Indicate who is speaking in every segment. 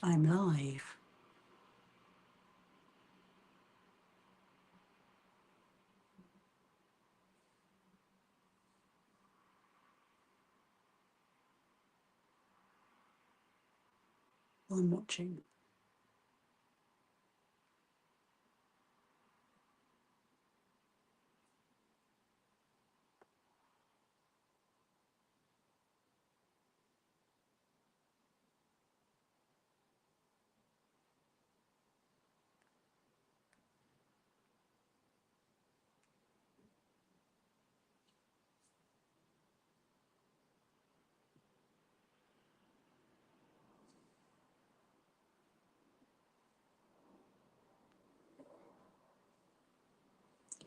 Speaker 1: I'm live. I'm watching.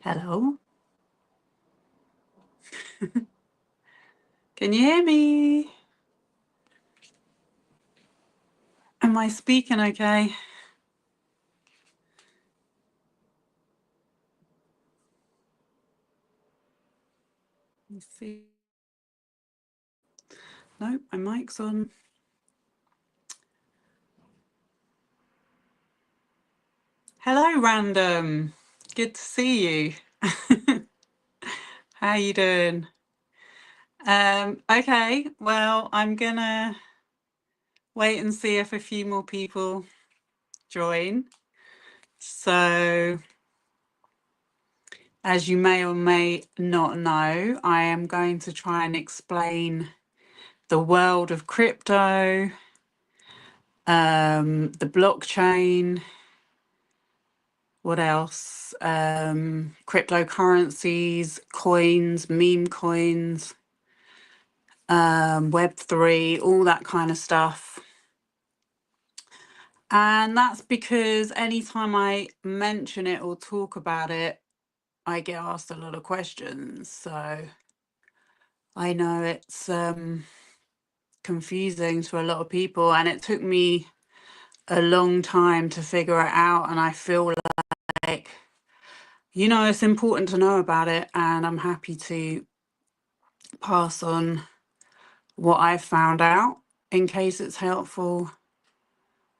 Speaker 1: Hello. Can you hear me? Am I speaking okay? Let's see. Nope, my mic's on. Hello, random. Good to see you. How you doing? Okay, well, I'm gonna wait and see if a few more people join. So, as you may or may not know, I am going to try and explain the world of crypto, the blockchain, what else? Cryptocurrencies, coins, meme coins, Web3, all that kind of stuff. And that's because anytime I mention it or talk about it, I get asked a lot of questions. So I know it's confusing to a lot of people, and it took me a long time to figure it out. And I feel like, it's important to know about it, and I'm happy to pass on what I've found out in case it's helpful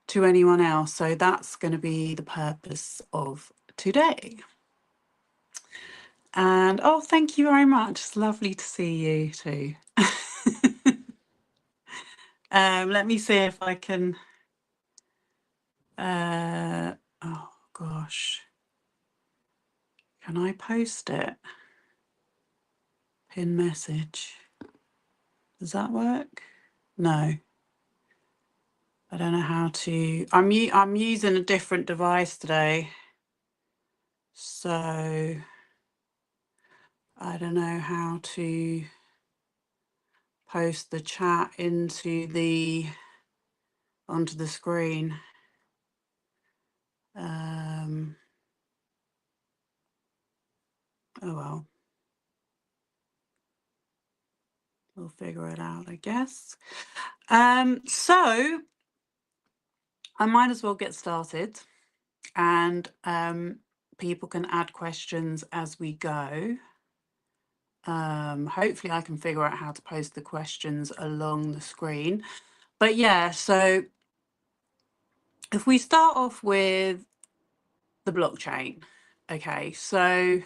Speaker 1: to anyone else. So that's going to be the purpose of today. And thank you very much. It's lovely to see you too. Let me see if I can. Oh gosh, can I post it? Pin message. Does that work? No. I don't know how to. I'm using a different device today, so I don't know how to post the chat onto the screen. Oh well, we'll figure it out, I guess. So I might as well get started, and people can add questions as we go. Hopefully I can figure out how to post the questions along the screen. But yeah, so if we start off with the blockchain, okay, so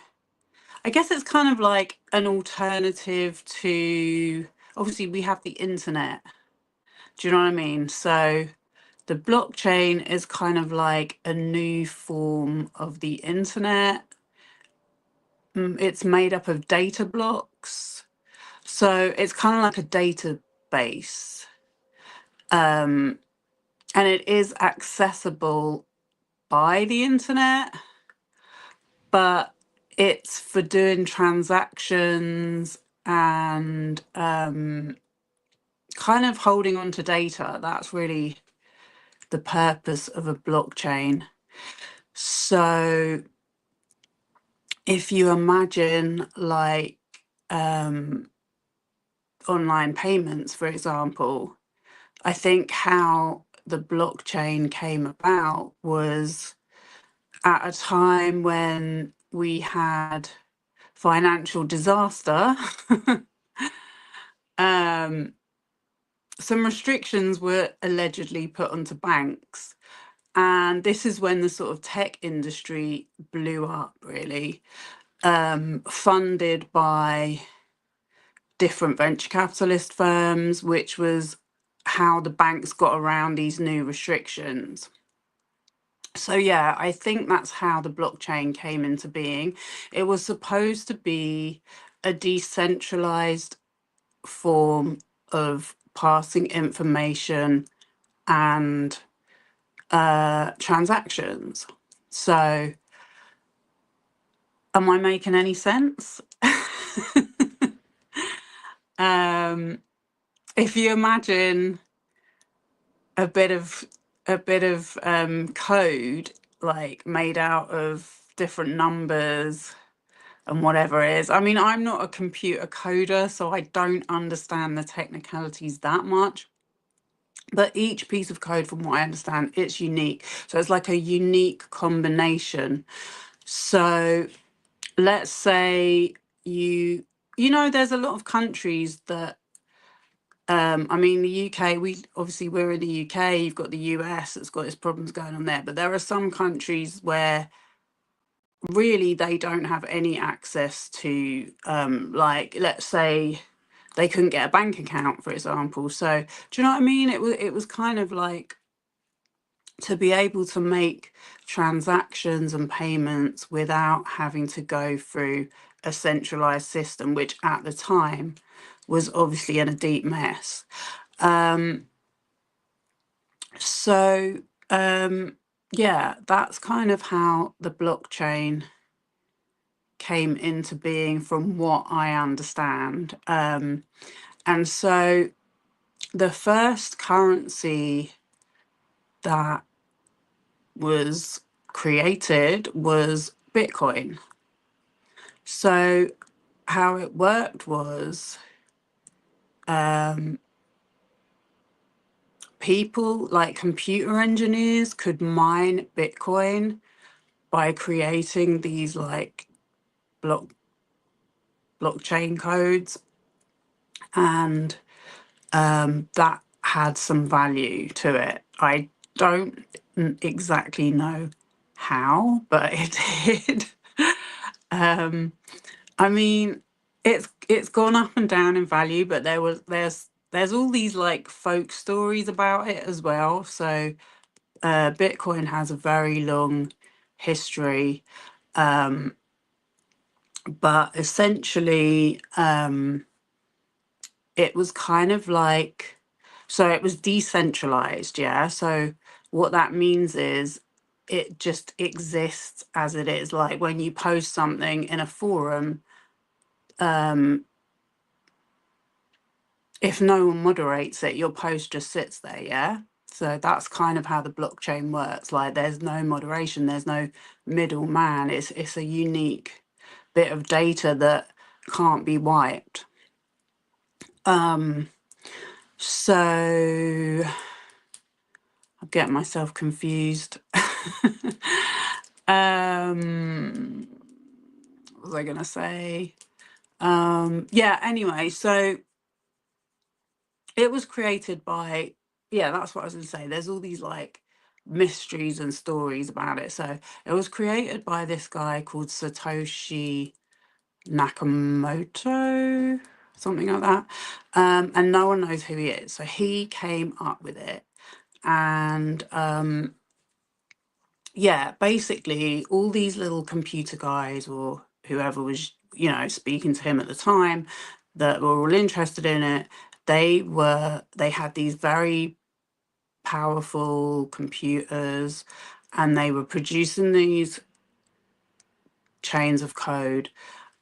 Speaker 1: I guess it's kind of like an alternative to, obviously we have the internet. Do you know what I mean? So the blockchain is kind of like a new form of the internet. It's made up of data blocks. So it's kind of like a database. And it is accessible by the internet, but it's for doing transactions and kind of holding on to data. That's really the purpose of a blockchain. So if you imagine like online payments, for example, I think how the blockchain came about was at a time when we had financial disaster. some restrictions were allegedly put onto banks. And this is when the sort of tech industry blew up, really, funded by different venture capitalist firms, which was how the banks got around these new restrictions. So, yeah, I think that's how the blockchain came into being. It was supposed to be a decentralized form of passing information and transactions. So, am I making any sense? If you imagine a bit of code like made out of different numbers and whatever it is. I mean, I'm not a computer coder, so I don't understand the technicalities that much. But each piece of code, from what I understand, it's unique. So it's like a unique combination. So let's say there's a lot of countries that I mean, the UK, we're in the UK, you've got the US that's got its problems going on there, but there are some countries where really they don't have any access to, like, let's say they couldn't get a bank account, for example. So, do you know what I mean? It was kind of like to be able to make transactions and payments without having to go through a centralized system, which at the time was obviously in a deep mess. So, yeah, that's kind of how the blockchain came into being, from what I understand. And so, the first currency that was created was Bitcoin. So, how it worked was people like computer engineers could mine Bitcoin by creating these like blockchain codes, and that had some value to it. I don't exactly know how, but it did. I mean, it's gone up and down in value, but there's all these like folk stories about it as well. So Bitcoin has a very long history, but essentially it was kind of like, so it was decentralized, yeah. So what that means is it just exists as it is. Like when you post something in a forum, if no one moderates it, your post just sits there, yeah? So that's kind of how the blockchain works. Like there's no moderation, there's no middleman. It's a unique bit of data that can't be wiped. So I'm getting myself confused. What was I gonna say? Yeah, anyway, so it was created by, yeah, that's what I was going to say. There's all these like mysteries and stories about it. So it was created by this guy called Satoshi Nakamoto, something like that. And no one knows who he is. So he came up with it. And yeah, basically all these little computer guys or whoever was, speaking to him at the time, that were all interested in it, they had these very powerful computers, and they were producing these chains of code,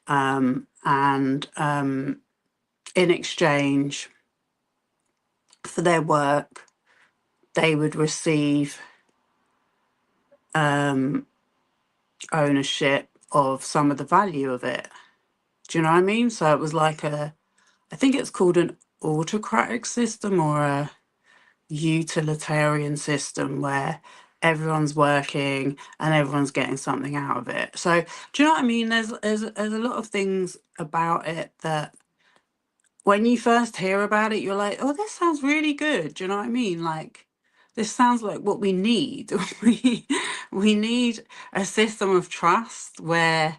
Speaker 1: and in exchange for their work they would receive ownership of some of the value of it. Do you know what I mean? So it was like I think it's called an autocratic system or a utilitarian system where everyone's working and everyone's getting something out of it. So do you know what I mean? There's a lot of things about it that when you first hear about it, you're like, oh, this sounds really good. Do you know what I mean? Like, this sounds like what we need. We need a system of trust where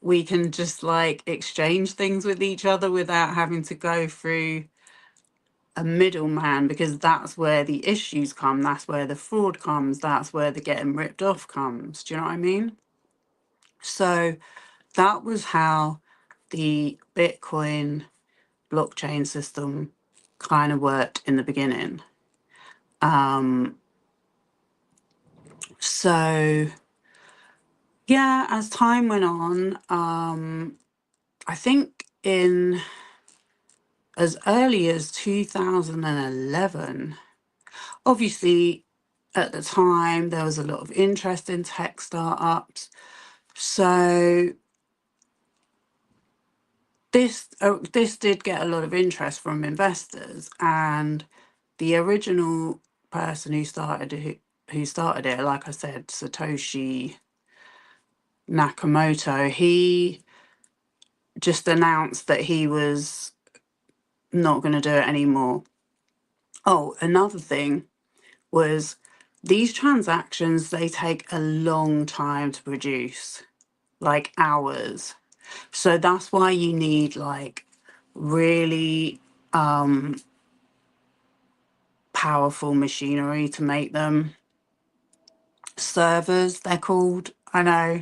Speaker 1: we can just like exchange things with each other without having to go through a middleman, because that's where the issues come, that's where the fraud comes, that's where the getting ripped off comes. Do you know what I mean? So that was how the Bitcoin blockchain system kind of worked in the beginning. So yeah, as time went on, I think in as early as 2011, obviously at the time there was a lot of interest in tech startups. So this did get a lot of interest from investors, and the original person who started it, like I said, Satoshi Nakamoto, he just announced that he was not going to do it anymore. Oh, another thing was these transactions, they take a long time to produce, like hours. So that's why you need like really powerful machinery to make them. Servers, they're called. I know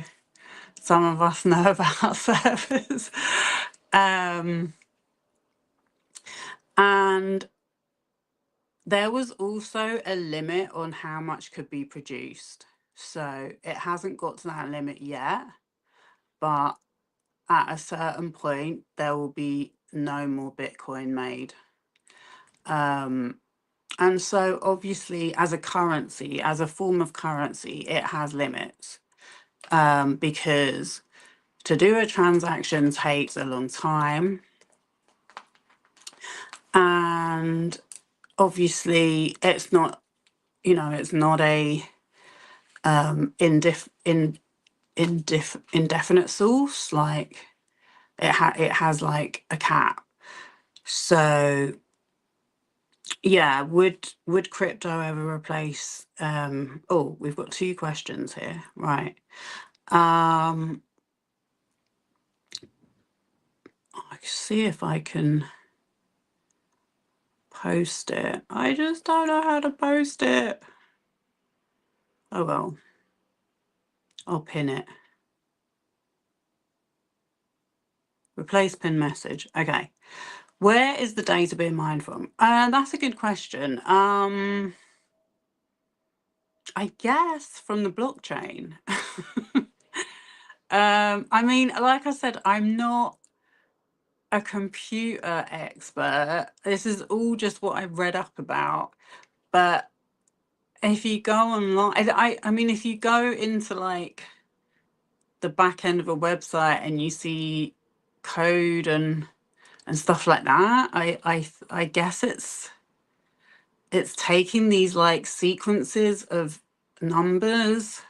Speaker 1: some of us know about servers. And there was also a limit on how much could be produced. So it hasn't got to that limit yet, but at a certain point, there will be no more Bitcoin made. And so obviously as a currency, as a form of currency, it has limits, because to do a transaction takes a long time. And obviously it's not, it's not a indefinite source. Like it has like a cap. So yeah, would crypto ever replace oh, we've got two questions here, right? I see if I can post it. I just don't know how to post it. Oh well, I'll pin it. Replace pin message. Okay. Where is the data being mined from? That's a good question. I guess from the blockchain. I mean, like I said, I'm not a computer expert. This is all just what I've read up about. But if you go online, I mean, if you go into like the back end of a website and you see code and stuff like that, I guess it's taking these like sequences of numbers,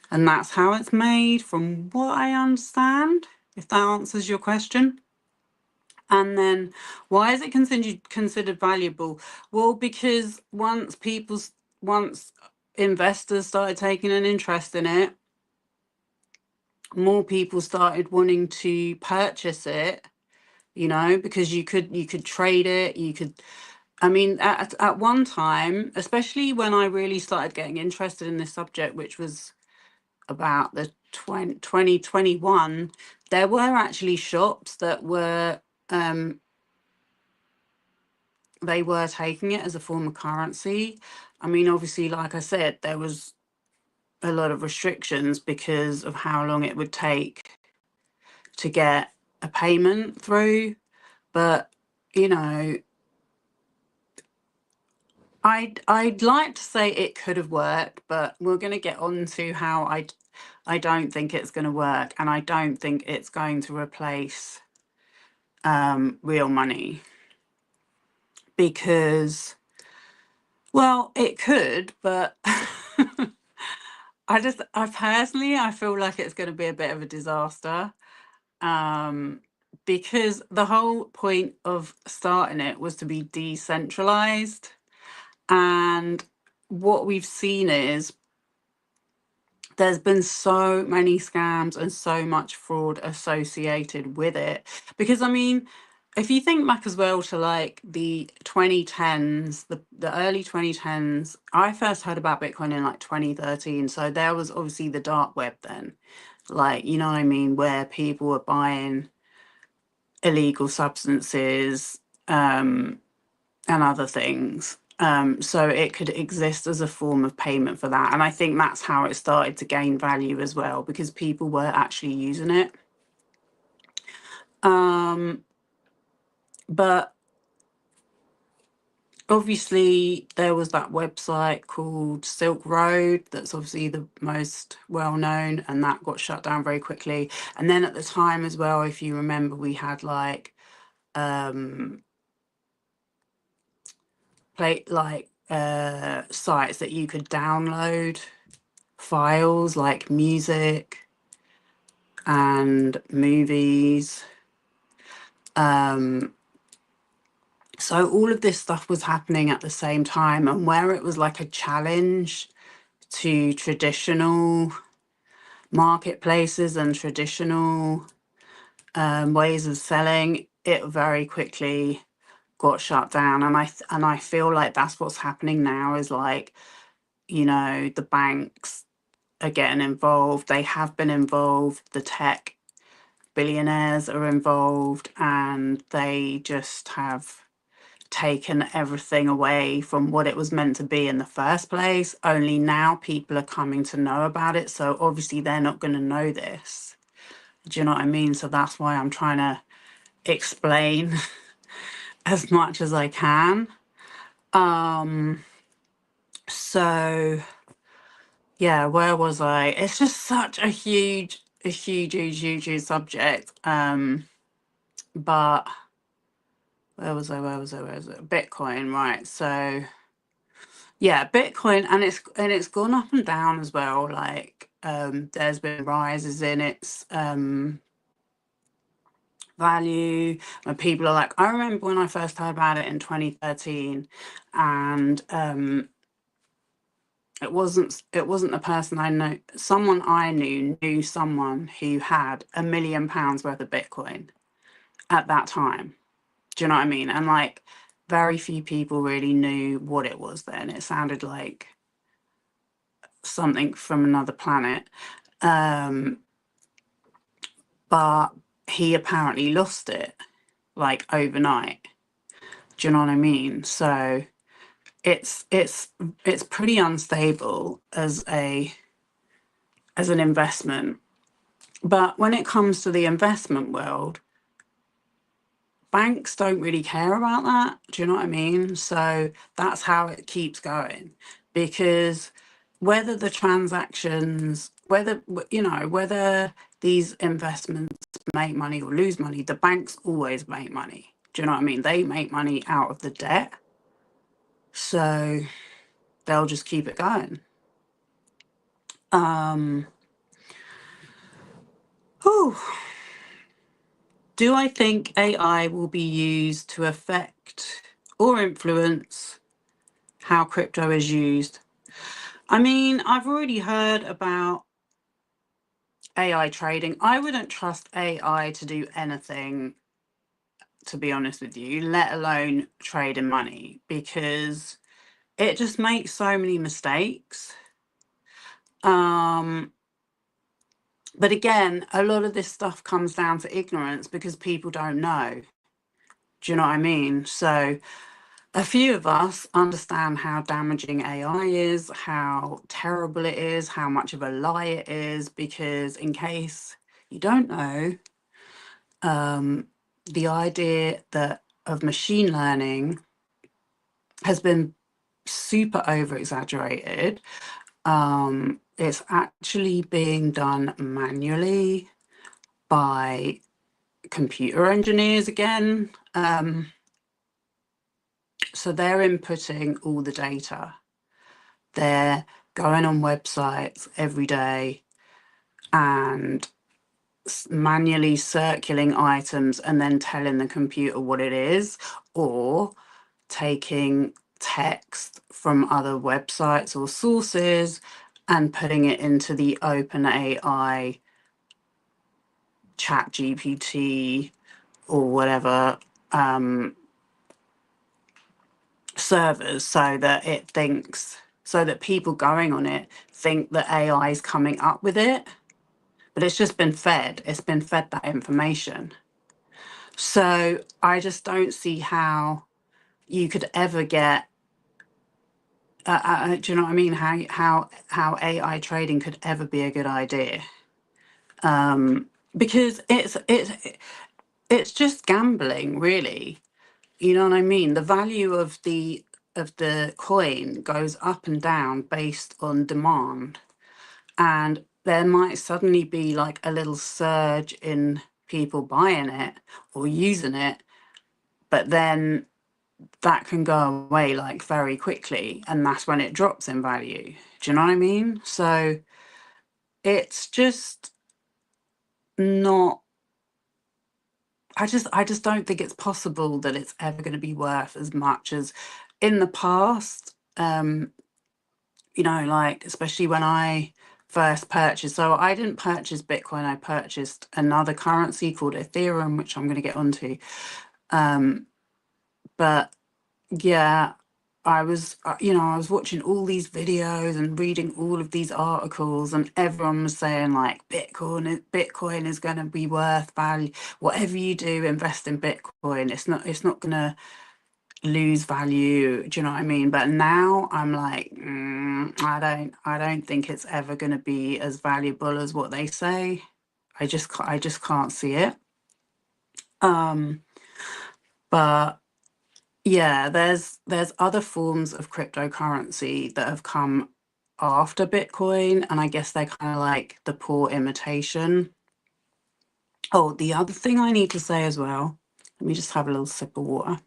Speaker 1: and that's how it's made, from what I understand, if that answers your question. And then why is it considered valuable? Well, because once investors started taking an interest in it, more people started wanting to purchase it, because you could trade it, I mean, at one time, especially when I really started getting interested in this subject, which was about the 2021, there were actually shops that were they were taking it as a form of currency. I mean, obviously, like I said, there was a lot of restrictions because of how long it would take to get a payment through. But, I'd like to say it could have worked, but we're going to get on to how I don't think it's going to work, and I don't think it's going to replace real money, because, well, it could, but I personally, I feel like it's going to be a bit of a disaster, because the whole point of starting it was to be decentralized. And what we've seen is there's been so many scams and so much fraud associated with it. Because I mean, if you think back as well to like the 2010s, the early 2010s, I first heard about Bitcoin in like 2013. So there was obviously the dark web then, like, you know what I mean, where people were buying illegal substances and other things. So it could exist as a form of payment for that. And I think that's how it started to gain value as well, because people were actually using it. But obviously there was that website called Silk Road that's obviously the most well known, and that got shut down very quickly. And then at the time as well, if you remember, we had like sites that you could download files like music and movies. So all of this stuff was happening at the same time, and where it was like a challenge to traditional marketplaces and traditional ways of selling, it very quickly got shut down. And I feel like that's what's happening now, is like, you know, the banks are getting involved. They have been involved. The tech billionaires are involved, and they just have taken everything away from what it was meant to be in the first place. Only now people are coming to know about it. So obviously they're not going to know this. Do you know what I mean? So that's why I'm trying to explain as much as I can. So yeah, where was I? It's just such a huge subject. But where was I? Bitcoin, right? So yeah, Bitcoin, and it's gone up and down as well. Like there's been rises in its value, when people are like, I remember when I first heard about it in 2013, and it wasn't the person I know. Someone I knew someone who had £1 million worth of Bitcoin at that time. Do you know what I mean? And like very few people really knew what it was then. It sounded like something from another planet. But he apparently lost it like overnight. Do you know what I mean? So it's pretty unstable as an investment. But when it comes to the investment world, banks don't really care about that. Do you know what I mean? So that's how it keeps going, because whether the transactions, whether these investments make money or lose money, the banks always make money. Do you know what I mean? They make money out of the debt. So they'll just keep it going. Do I think AI will be used to affect or influence how crypto is used? I mean, I've already heard about AI trading. I wouldn't trust AI to do anything, to be honest with you, let alone trade in money, because it just makes so many mistakes. But again, a lot of this stuff comes down to ignorance, because people don't know. Do you know what I mean? So a few of us understand how damaging AI is, how terrible it is, how much of a lie it is, because in case you don't know, the idea of machine learning has been super over exaggerated. It's actually being done manually by computer engineers again. So they're inputting all the data. They're going on websites every day and manually circling items and then telling the computer what it is, or taking text from other websites or sources and putting it into the OpenAI chat GPT or whatever servers, so that people going on it think that AI is coming up with it, but it's been fed that information. So I just don't see how you could ever get do you know what I mean, how AI trading could ever be a good idea, because it's just gambling, really. You know what I mean? The value of the coin goes up and down based on demand, and there might suddenly be like a little surge in people buying it or using it, but then that can go away like very quickly, and that's when it drops in value. Do you know what I mean? So it's just not, I just don't think it's possible that it's ever going to be worth as much as in the past. You know, like, especially when I first purchased. So I didn't purchase Bitcoin, I purchased another currency called Ethereum, which I'm going to get onto. But yeah, I was, I was watching all these videos and reading all of these articles, and everyone was saying like Bitcoin is going to be worth value. Whatever you do, invest in Bitcoin. It's not going to lose value. Do you know what I mean? But now I'm like, I don't think it's ever going to be as valuable as what they say. I just can't see it. But yeah, there's other forms of cryptocurrency that have come after Bitcoin, and I guess they're kind of like the poor imitation. Oh, the other thing I need to say as well, let me just have a little sip of water.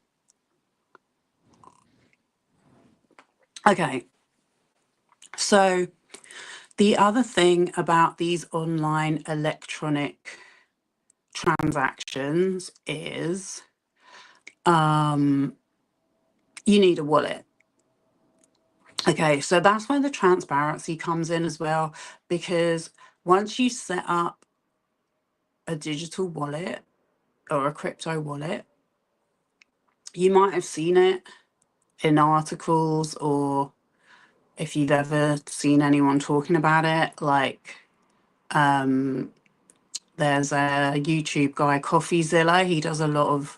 Speaker 1: Okay, so the other thing about these online electronic transactions is you need a wallet. Okay, so that's where the transparency comes in as well, because once you set up a digital wallet or a crypto wallet, you might have seen it in articles, or if you've ever seen anyone talking about it, like there's a YouTube guy, CoffeeZilla. He does a lot of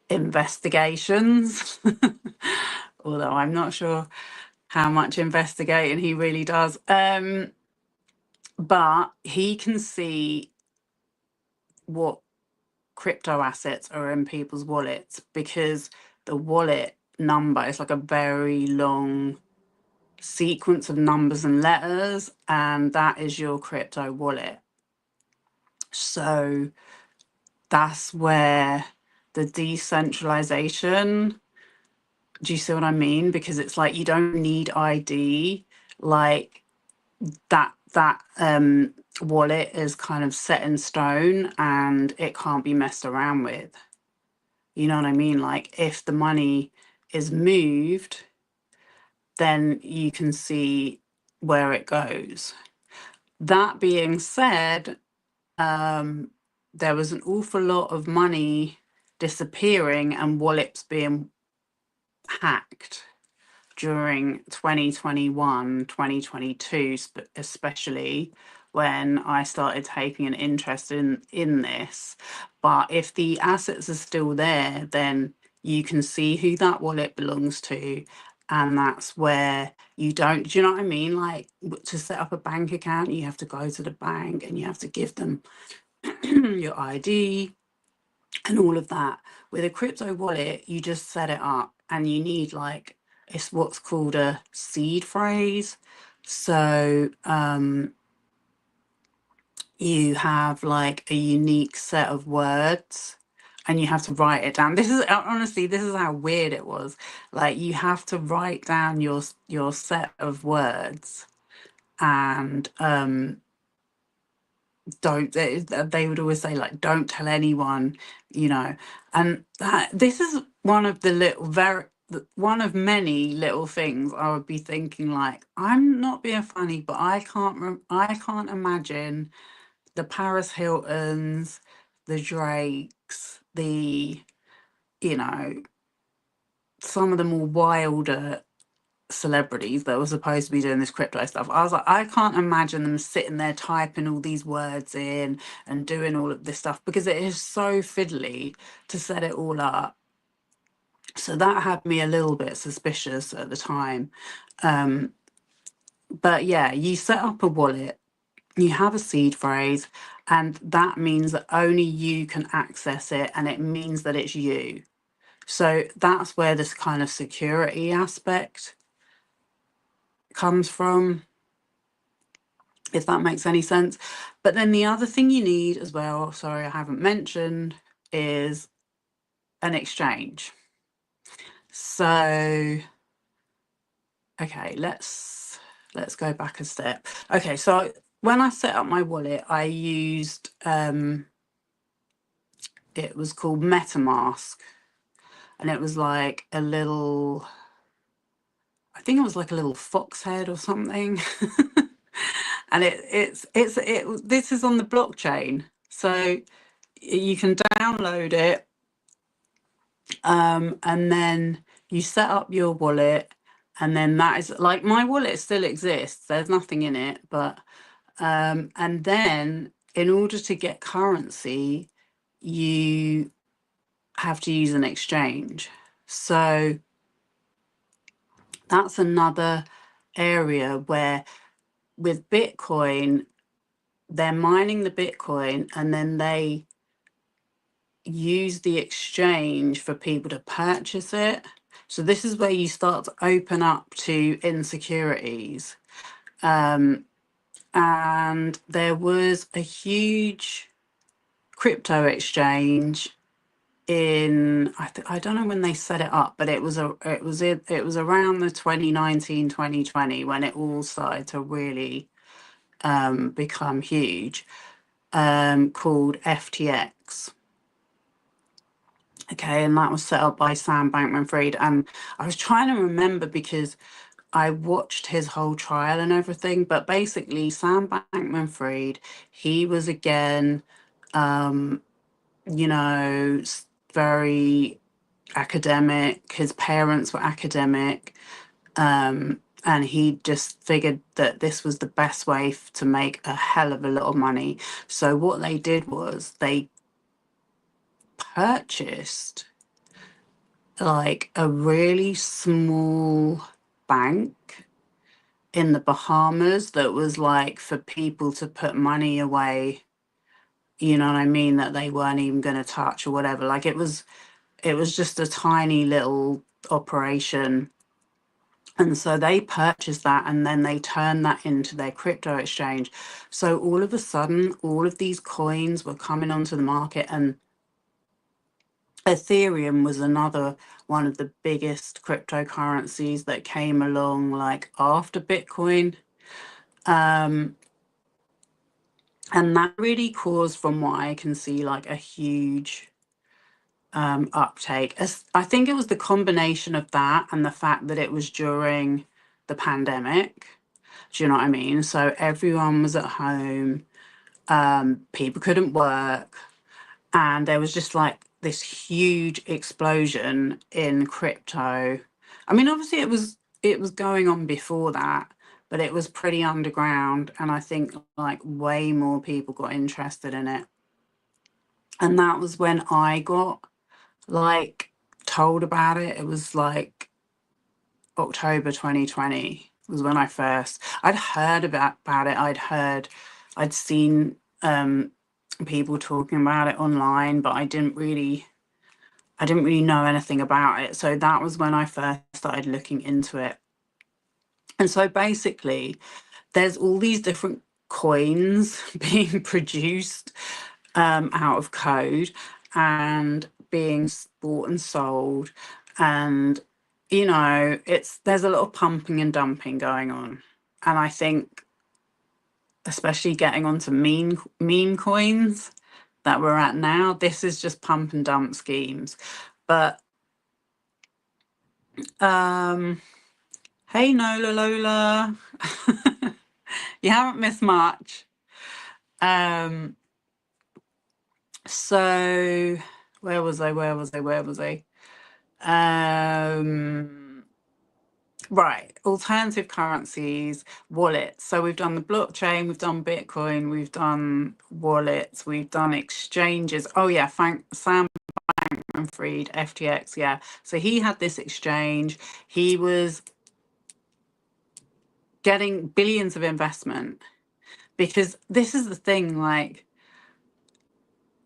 Speaker 1: investigations, although I'm not sure how much investigating he really does. But he can see what crypto assets are in people's wallets, because the wallet number is like a very long sequence of numbers and letters, and that is your crypto wallet. So that's where the decentralization, do you see what I mean? Because it's like you don't need ID, like that wallet is kind of set in stone and it can't be messed around with. You know what I mean? Like if the money is moved, then you can see where it goes. That being said, there was an awful lot of money disappearing and wallets being hacked during 2021, 2022, especially when I started taking an interest in this. But if the assets are still there, then you can see who that wallet belongs to. And that's where you don't, do you know what I mean? Like to set up a bank account, you have to go to the bank and you have to give them your ID and all of that. With a crypto wallet, you just set it up and you need like, it's what's called a seed phrase. So you have like a unique set of words and you have to write it down. This is honestly, this is how weird it was. Like you have to write down your set of words, and don't they would always say like, don't tell anyone, you know. And that this is one of the little one of many little things I would be thinking, like, I'm not being funny, but I can't imagine the Paris Hiltons, the Drakes, the, you know, some of the more wilder celebrities that were supposed to be doing this crypto stuff. I was like, I can't imagine them sitting there typing all these words in and doing all of this stuff, because it is so fiddly to set it all up. So that had me a little bit suspicious at the time. But yeah, you set up a wallet, you have a seed phrase, and that means that only you can access it, and it means that it's you. So that's where this kind of security aspect comes from, if that makes any sense. But then the other thing you need as well, sorry, I haven't mentioned, is an exchange. So, okay, let's go back a step. Okay, so when I set up my wallet, I used it was called MetaMask, and it was like a little, I think it was like a little fox head or something. And this is on the blockchain, so you can download it, and then you set up your wallet, and then that is like, my wallet still exists, there's nothing in it, but and then in order to get currency, you have to use an exchange. So that's another area where, with Bitcoin, they're mining the Bitcoin, and then they use the exchange for people to purchase it. So this is where you start to open up to insecurities. And there was a huge crypto exchange in, I don't know when they set it up, but it was around the 2019 2020 when it all started to really become huge, called FTX. Okay, and that was set up by Sam Bankman-Fried. And I was trying to remember, because I watched his whole trial and everything, but basically Sam Bankman-Fried, he was again, you know, very academic. His parents were academic, and he just figured that this was the best way to make a hell of a lot of money. So what they did was they purchased like a really small bank in the Bahamas that was like for people to put money away, you know what I mean, that they weren't even going to touch or whatever. Like it was just a tiny little operation. And so they purchased that, and then they turned that into their crypto exchange. So all of a sudden, all of these coins were coming onto the market, and Ethereum was another one of the biggest cryptocurrencies that came along like after Bitcoin. And that really caused, from what I can see, like a huge uptake. I think it was the combination of that and the fact that it was during the pandemic. Do you know what I mean? So everyone was at home, people couldn't work, and there was just like this huge explosion in crypto. I mean, obviously it was going on before that, but it was pretty underground, and I think like way more people got interested in it. And that was when I got like told about it. It was like October 2020 was when I'd heard about it. I'd seen people talking about it online, but I didn't really know anything about it. So that was when I first started looking into it. And so basically, there's all these different coins being produced out of code and being bought and sold. And, you know, there's a lot of pumping and dumping going on. And I think especially getting onto meme coins that we're at now. This is just pump and dump schemes. But hey Nola Lola, you haven't missed much. So where was I? Right, alternative currencies, wallets. So we've done the blockchain, we've done Bitcoin, we've done wallets, we've done exchanges. Oh yeah, Sam Bankman-Fried, FTX, yeah. So he had this exchange. He was getting billions of investment, because this is the thing, like,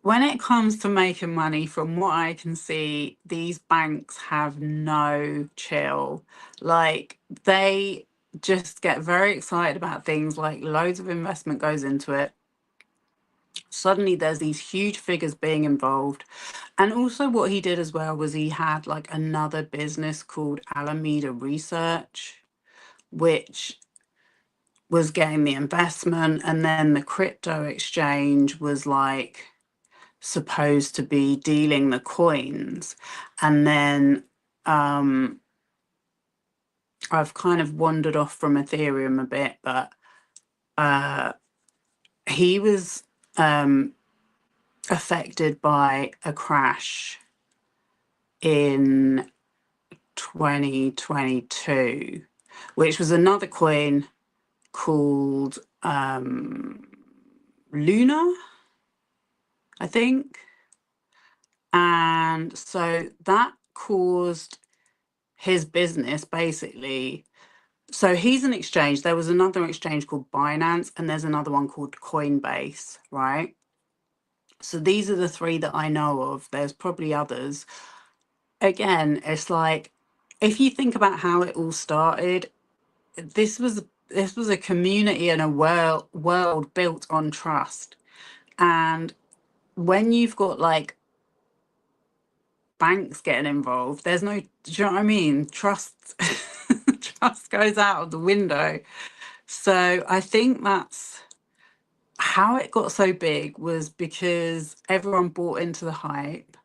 Speaker 1: when it comes to making money, from what I can see, these banks have no chill. Like, they just get very excited about things, like loads of investment goes into it. Suddenly there's these huge figures being involved. And also what he did as well was he had like another business called Alameda Research, which was getting the investment. And then the crypto exchange was like supposed to be dealing the coins. And then I've kind of wandered off from Ethereum a bit, but he was affected by a crash in 2022, which was another coin called Luna, I think. And so that caused his business basically. So he's an exchange. There was another exchange called Binance, and there's another one called Coinbase, right? So these are the three that I know of. There's probably others. Again, it's like, if you think about how it all started, this was a community and a world built on trust. And when you've got like banks getting involved, there's no, do you know what I mean? Trust trust goes out of the window. So I think that's how it got so big, was because everyone bought into the hype.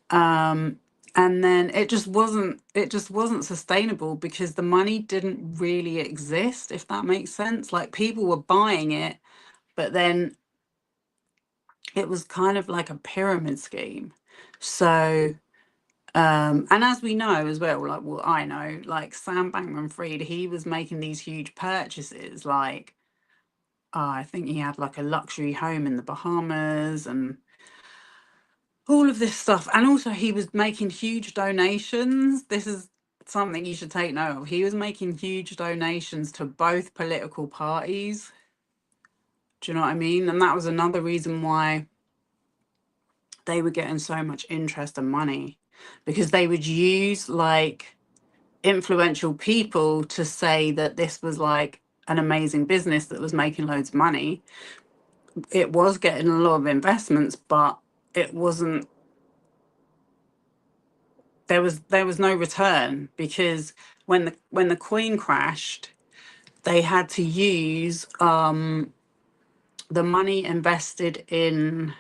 Speaker 1: And then it just wasn't sustainable, because the money didn't really exist, if that makes sense. Like, people were buying it, but then it was kind of like a pyramid scheme. So and as we know as well, like, well, I know, like, Sam Bankman-Fried, he was making these huge purchases, like, I think he had like a luxury home in the Bahamas and all of this stuff. And also he was making huge donations. This is something you should take note of. He was making huge donations to both political parties. Do you know what I mean? And that was another reason why they were getting so much interest and money, because they would use like influential people to say that this was like an amazing business that was making loads of money. It was getting a lot of investments, but it wasn't, there was no return, because when the coin crashed, they had to use the money invested in,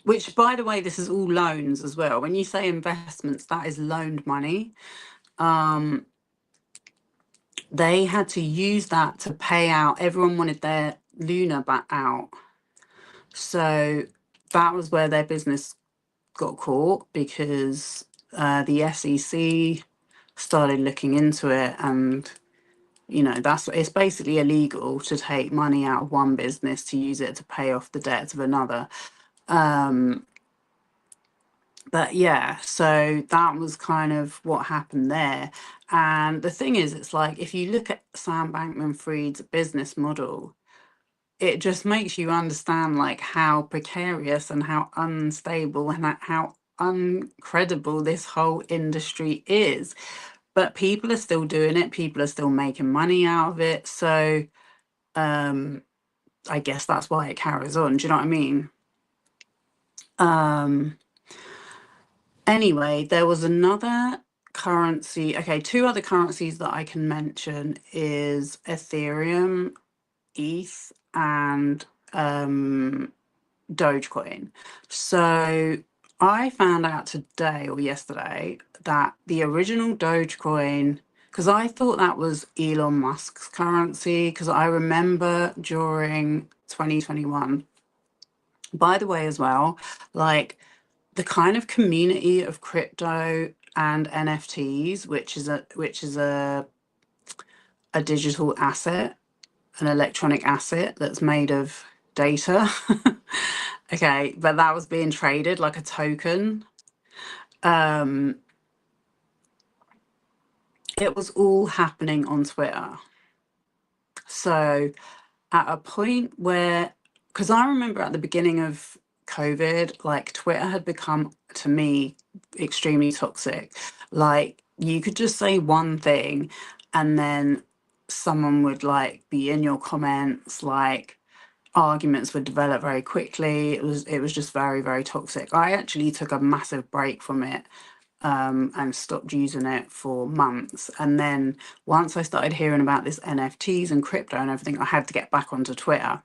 Speaker 1: which, by the way, this is all loans as well. When you say investments, that is loaned money. They had to use that to pay out. Everyone wanted their Luna back out. So that was where their business got caught, because the SEC started looking into it, and it's basically illegal to take money out of one business to use it to pay off the debts of another. But yeah, so that was kind of what happened there. And the thing is, it's like, if you look at Sam Bankman-Fried's business model, it just makes you understand like how precarious and how unstable and how uncredible this whole industry is. But people are still doing it, people are still making money out of it. So I guess that's why it carries on. Do you know what I mean? Anyway, there was another currency. Okay, two other currencies that I can mention is Ethereum ETH and Dogecoin. So I found out today or yesterday that the original Dogecoin, because I thought that was Elon Musk's currency, because I remember during 2021, by the way, as well, like the kind of community of crypto and NFTs, which is a digital asset, an electronic asset that's made of data. Okay, but that was being traded like a token. Um, it was all happening on Twitter. So at a point where, because I remember at the beginning of COVID, like Twitter had become, to me, extremely toxic. Like you could just say one thing and then someone would like be in your comments, like arguments would develop very quickly. It was just very, very toxic. I actually took a massive break from it, and stopped using it for months. And then once I started hearing about this NFTs and crypto and everything, I had to get back onto Twitter.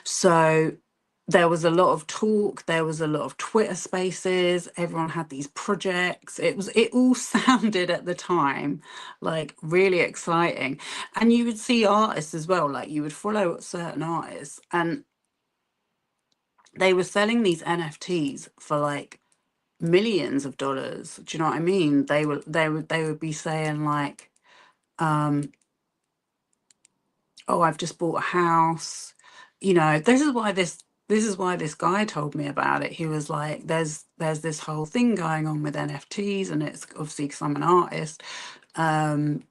Speaker 1: So there was a lot of talk, there was a lot of Twitter spaces, everyone had these projects. It all sounded at the time like really exciting. And you would see artists as well, like you would follow certain artists and they were selling these NFTs for like millions of dollars. Do you know what I mean? They would be saying like, oh, I've just bought a house. You know, this is why this guy told me about it. He was like, there's this whole thing going on with NFTs, and it's obviously because I'm an artist. Um,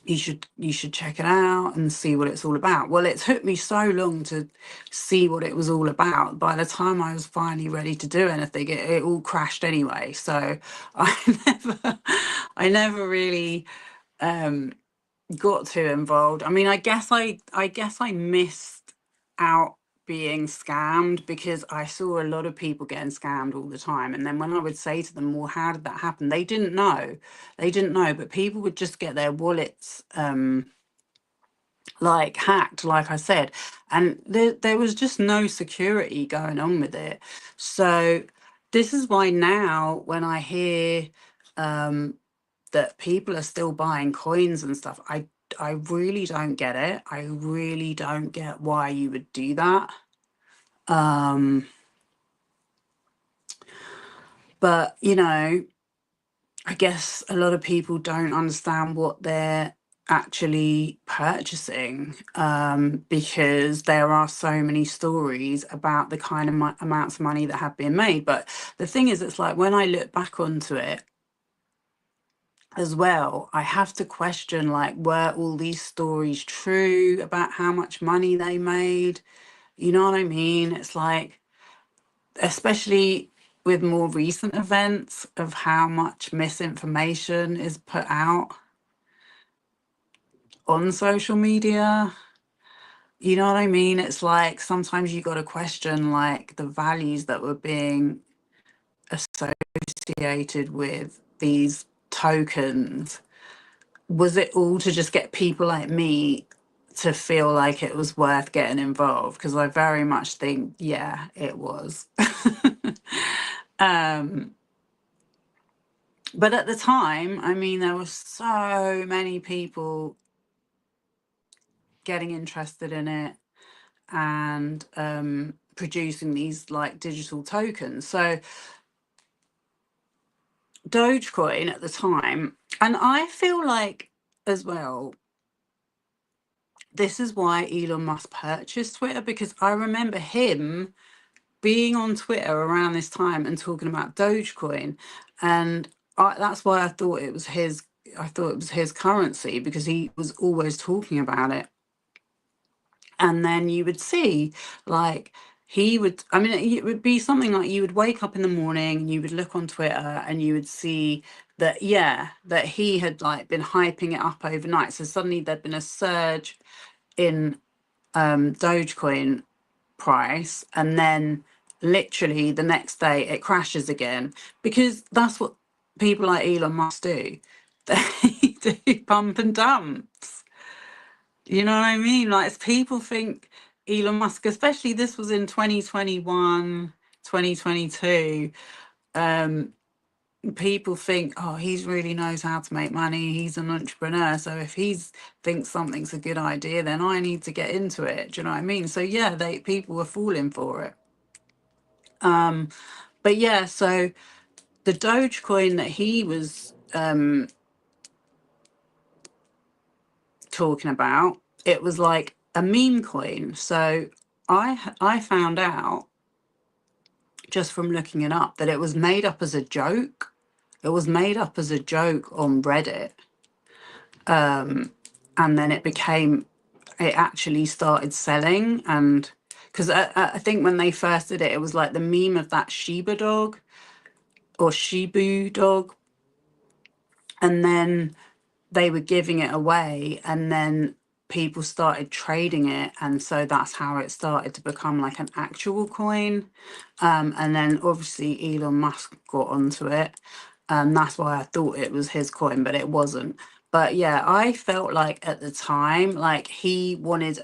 Speaker 1: you should check it out and see what it's all about. Well, it took me so long to see what it was all about. By the time I was finally ready to do anything, it all crashed anyway. So I never really got too involved. I mean, I guess I missed out being scammed because I saw a lot of people getting scammed all the time. And then when I would say to them, well, how did that happen? They didn't know. They didn't know, but people would just get their wallets like hacked, like I said. And there was just no security going on with it. So this is why now when I hear that people are still buying coins and stuff, I really don't get it. I really don't get why you would do that. But you know, I guess a lot of people don't understand what they're actually purchasing, because there are so many stories about the kind of amounts of money that have been made. But the thing is, it's like when I look back onto it as well, I have to question, like, were all these stories true about how much money they made? You know what I mean? It's like, especially with more recent events of how much misinformation is put out on social media. You know what I mean? It's like sometimes you got to question like the values that were being associated with these tokens. Was it all to just get people like me to feel like it was worth getting involved? Because I very much think, yeah, it was. um, but at the time, I mean, there were so many people getting interested in it and producing these like digital tokens. So Dogecoin at the time, and I feel like as well, this is why Elon Musk purchased Twitter, because I remember him being on Twitter around this time and talking about Dogecoin, and that's why I thought it was his. I thought it was his currency because he was always talking about it. And then you would see, like, he would, I mean, it would be something like you would wake up in the morning, you would look on Twitter, and you would see that, yeah, that he had like been hyping it up overnight. So suddenly there'd been a surge in Dogecoin price, and then literally the next day it crashes again, because that's what people like Elon Musk do. They do pump and dumps. You know what I mean? Like, people think Elon Musk, especially this was in 2021, 2022. People think, oh, he's really knows how to make money. He's an entrepreneur. So if he's thinks something's a good idea, then I need to get into it. Do you know what I mean? So yeah, people were falling for it. But yeah, so the Dogecoin that he was talking about, it was like a meme coin. So I found out just from looking it up that it was made up as a joke. It was made up as a joke on Reddit. And then it actually started selling. And because I think when they first did it, it was like the meme of that Shiba dog or Shibu dog. And then they were giving it away, and then people started trading it, and so that's how it started to become like an actual coin. And then obviously Elon Musk got onto it, and that's why I thought it was his coin, but it wasn't. But yeah, I felt like at the time, like he wanted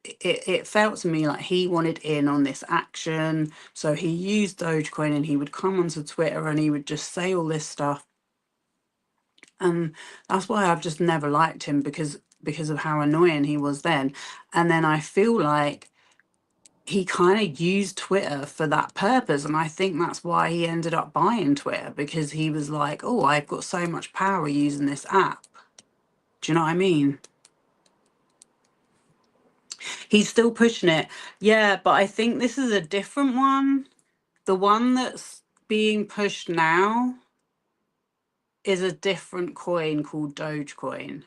Speaker 1: it felt to me like he wanted in on this action. So he used Dogecoin, and he would come onto Twitter and he would just say all this stuff. And that's why I've just never liked him, because of how annoying he was then. And then I feel like he kind of used Twitter for that purpose, and I think that's why he ended up buying Twitter, because he was like, oh, I've got so much power using this app. Do you know what I mean? He's still pushing it. Yeah, but I think this is a different one. The one that's being pushed now is a different coin called Dogecoin.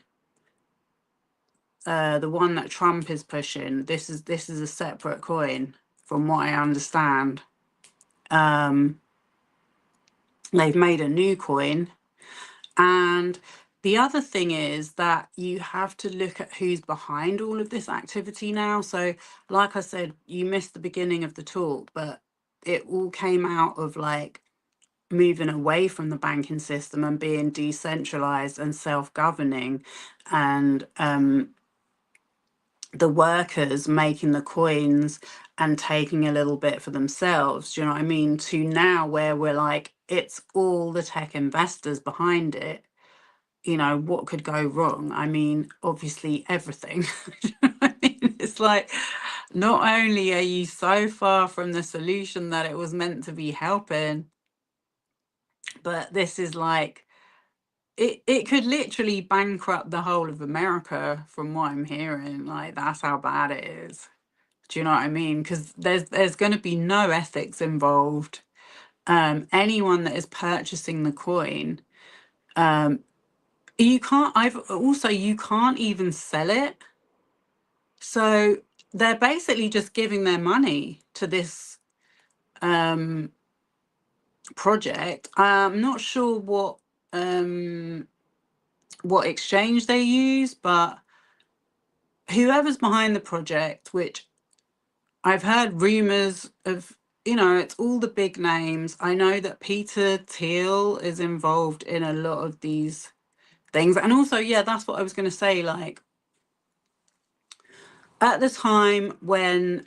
Speaker 1: The one that Trump is pushing, this is a separate coin, from what I understand. They've made a new coin, and the other thing is that you have to look at who's behind all of this activity now. So, like I said, you missed the beginning of the talk, but it all came out of like moving away from the banking system and being decentralized and self-governing, and the workers making the coins and taking a little bit for themselves, do you know what I mean? To now where we're like, it's all the tech investors behind it. You know, what could go wrong? I mean, obviously everything. Do you know what I mean? It's like, not only are you so far from the solution that it was meant to be helping, but this is like, it could literally bankrupt the whole of America, from what I'm hearing. Like, that's how bad it is. Do you know what I mean? Because there's going to be no ethics involved. Anyone that is purchasing the coin, you can't. You can't even sell it. So they're basically just giving their money to this project. I'm not sure what exchange they use, but whoever's behind the project, which I've heard rumors of, it's all the big names. I know that Peter Thiel is involved in a lot of these things. And also, yeah, that's what I was going to say. Like, at the time when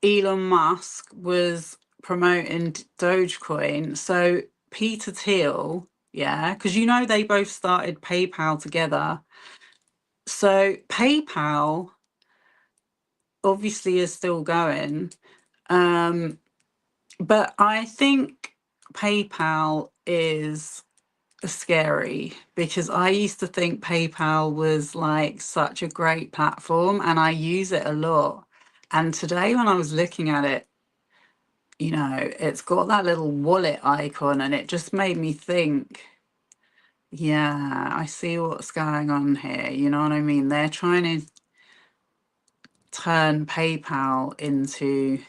Speaker 1: Elon Musk was promoting Dogecoin, so Peter Thiel, yeah, because they both started PayPal together. So PayPal obviously is still going. But I think PayPal is scary, because I used to think PayPal was like such a great platform, and I use it a lot. And today when I was looking at it, it's got that little wallet icon, and it just made me think, yeah, I see what's going on here. You know what I mean? They're trying to turn PayPal into,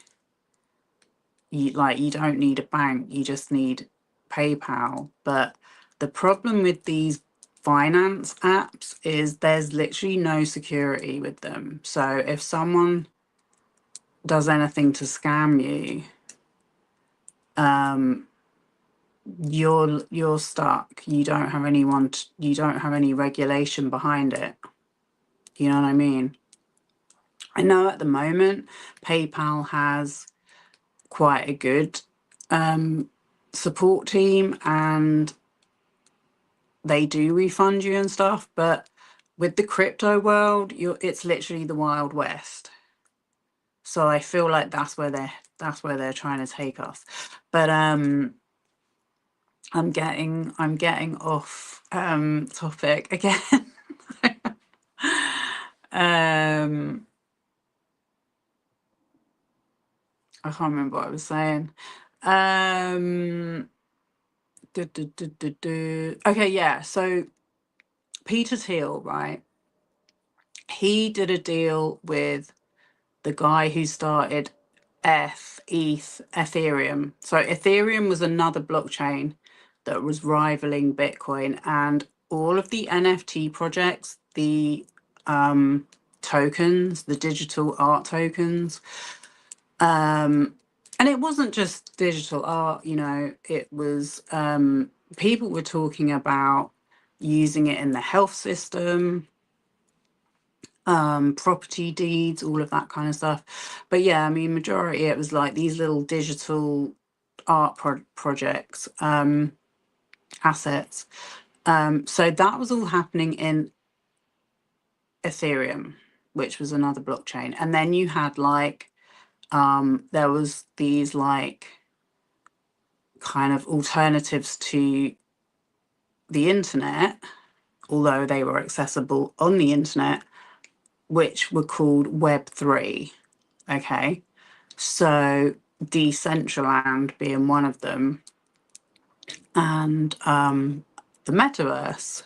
Speaker 1: you don't need a bank, you just need PayPal. But the problem with these finance apps is there's literally no security with them. So if someone does anything to scam you, you're stuck. You don't have anyone you don't have any regulation behind it. You know what I mean? I know at the moment PayPal has quite a good support team, and they do refund you and stuff, but with the crypto world, it's literally the Wild West. So I feel like that's where they're trying to take us. But I'm getting off topic again. I can't remember what I was saying. Okay, yeah. So Peter Thiel, right? He did a deal with the guy who started Ethereum. So Ethereum was another blockchain that was rivaling Bitcoin, and all of the NFT projects, the tokens, the digital art tokens, and it wasn't just digital art, you know, it was people were talking about using it in the health system, property deeds, all of that kind of stuff. But yeah, I mean, majority it was like these little digital art projects, assets. So that was all happening in Ethereum, which was another blockchain. And then you had like there was these like kind of alternatives to the internet, although they were accessible on the internet, which were called Web3. Okay. So Decentraland being one of them, and the metaverse,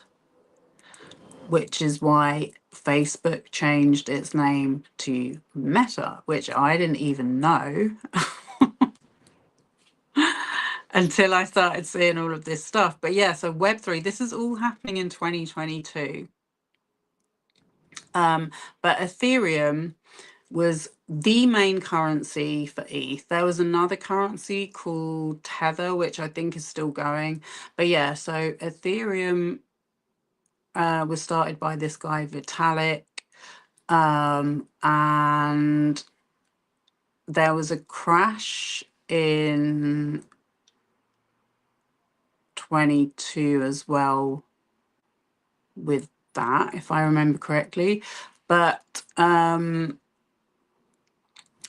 Speaker 1: which is why Facebook changed its name to Meta, which I didn't even know until I started seeing all of this stuff. But yeah, so Web3, this is all happening in 2022. But Ethereum was the main currency for ETH. There was another currency called Tether, which I think is still going. But yeah, so Ethereum was started by this guy, Vitalik. And there was a crash in 22 as well with that, if I remember correctly. But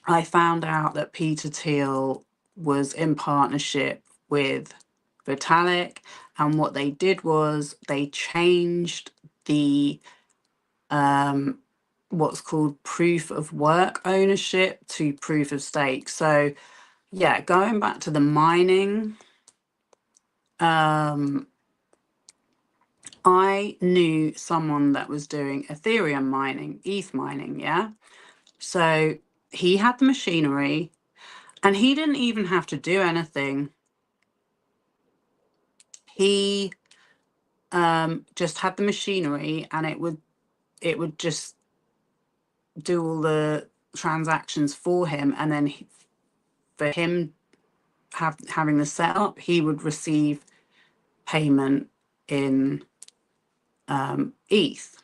Speaker 1: I found out that Peter Thiel was in partnership with Vitalik, and what they did was they changed the what's called proof of work ownership to proof of stake. So yeah, going back to the mining, I knew someone that was doing Ethereum mining, ETH mining, yeah. So he had the machinery, and he didn't even have to do anything. He just had the machinery, and it would just do all the transactions for him, and then for him having the setup, he would receive payment in ETH.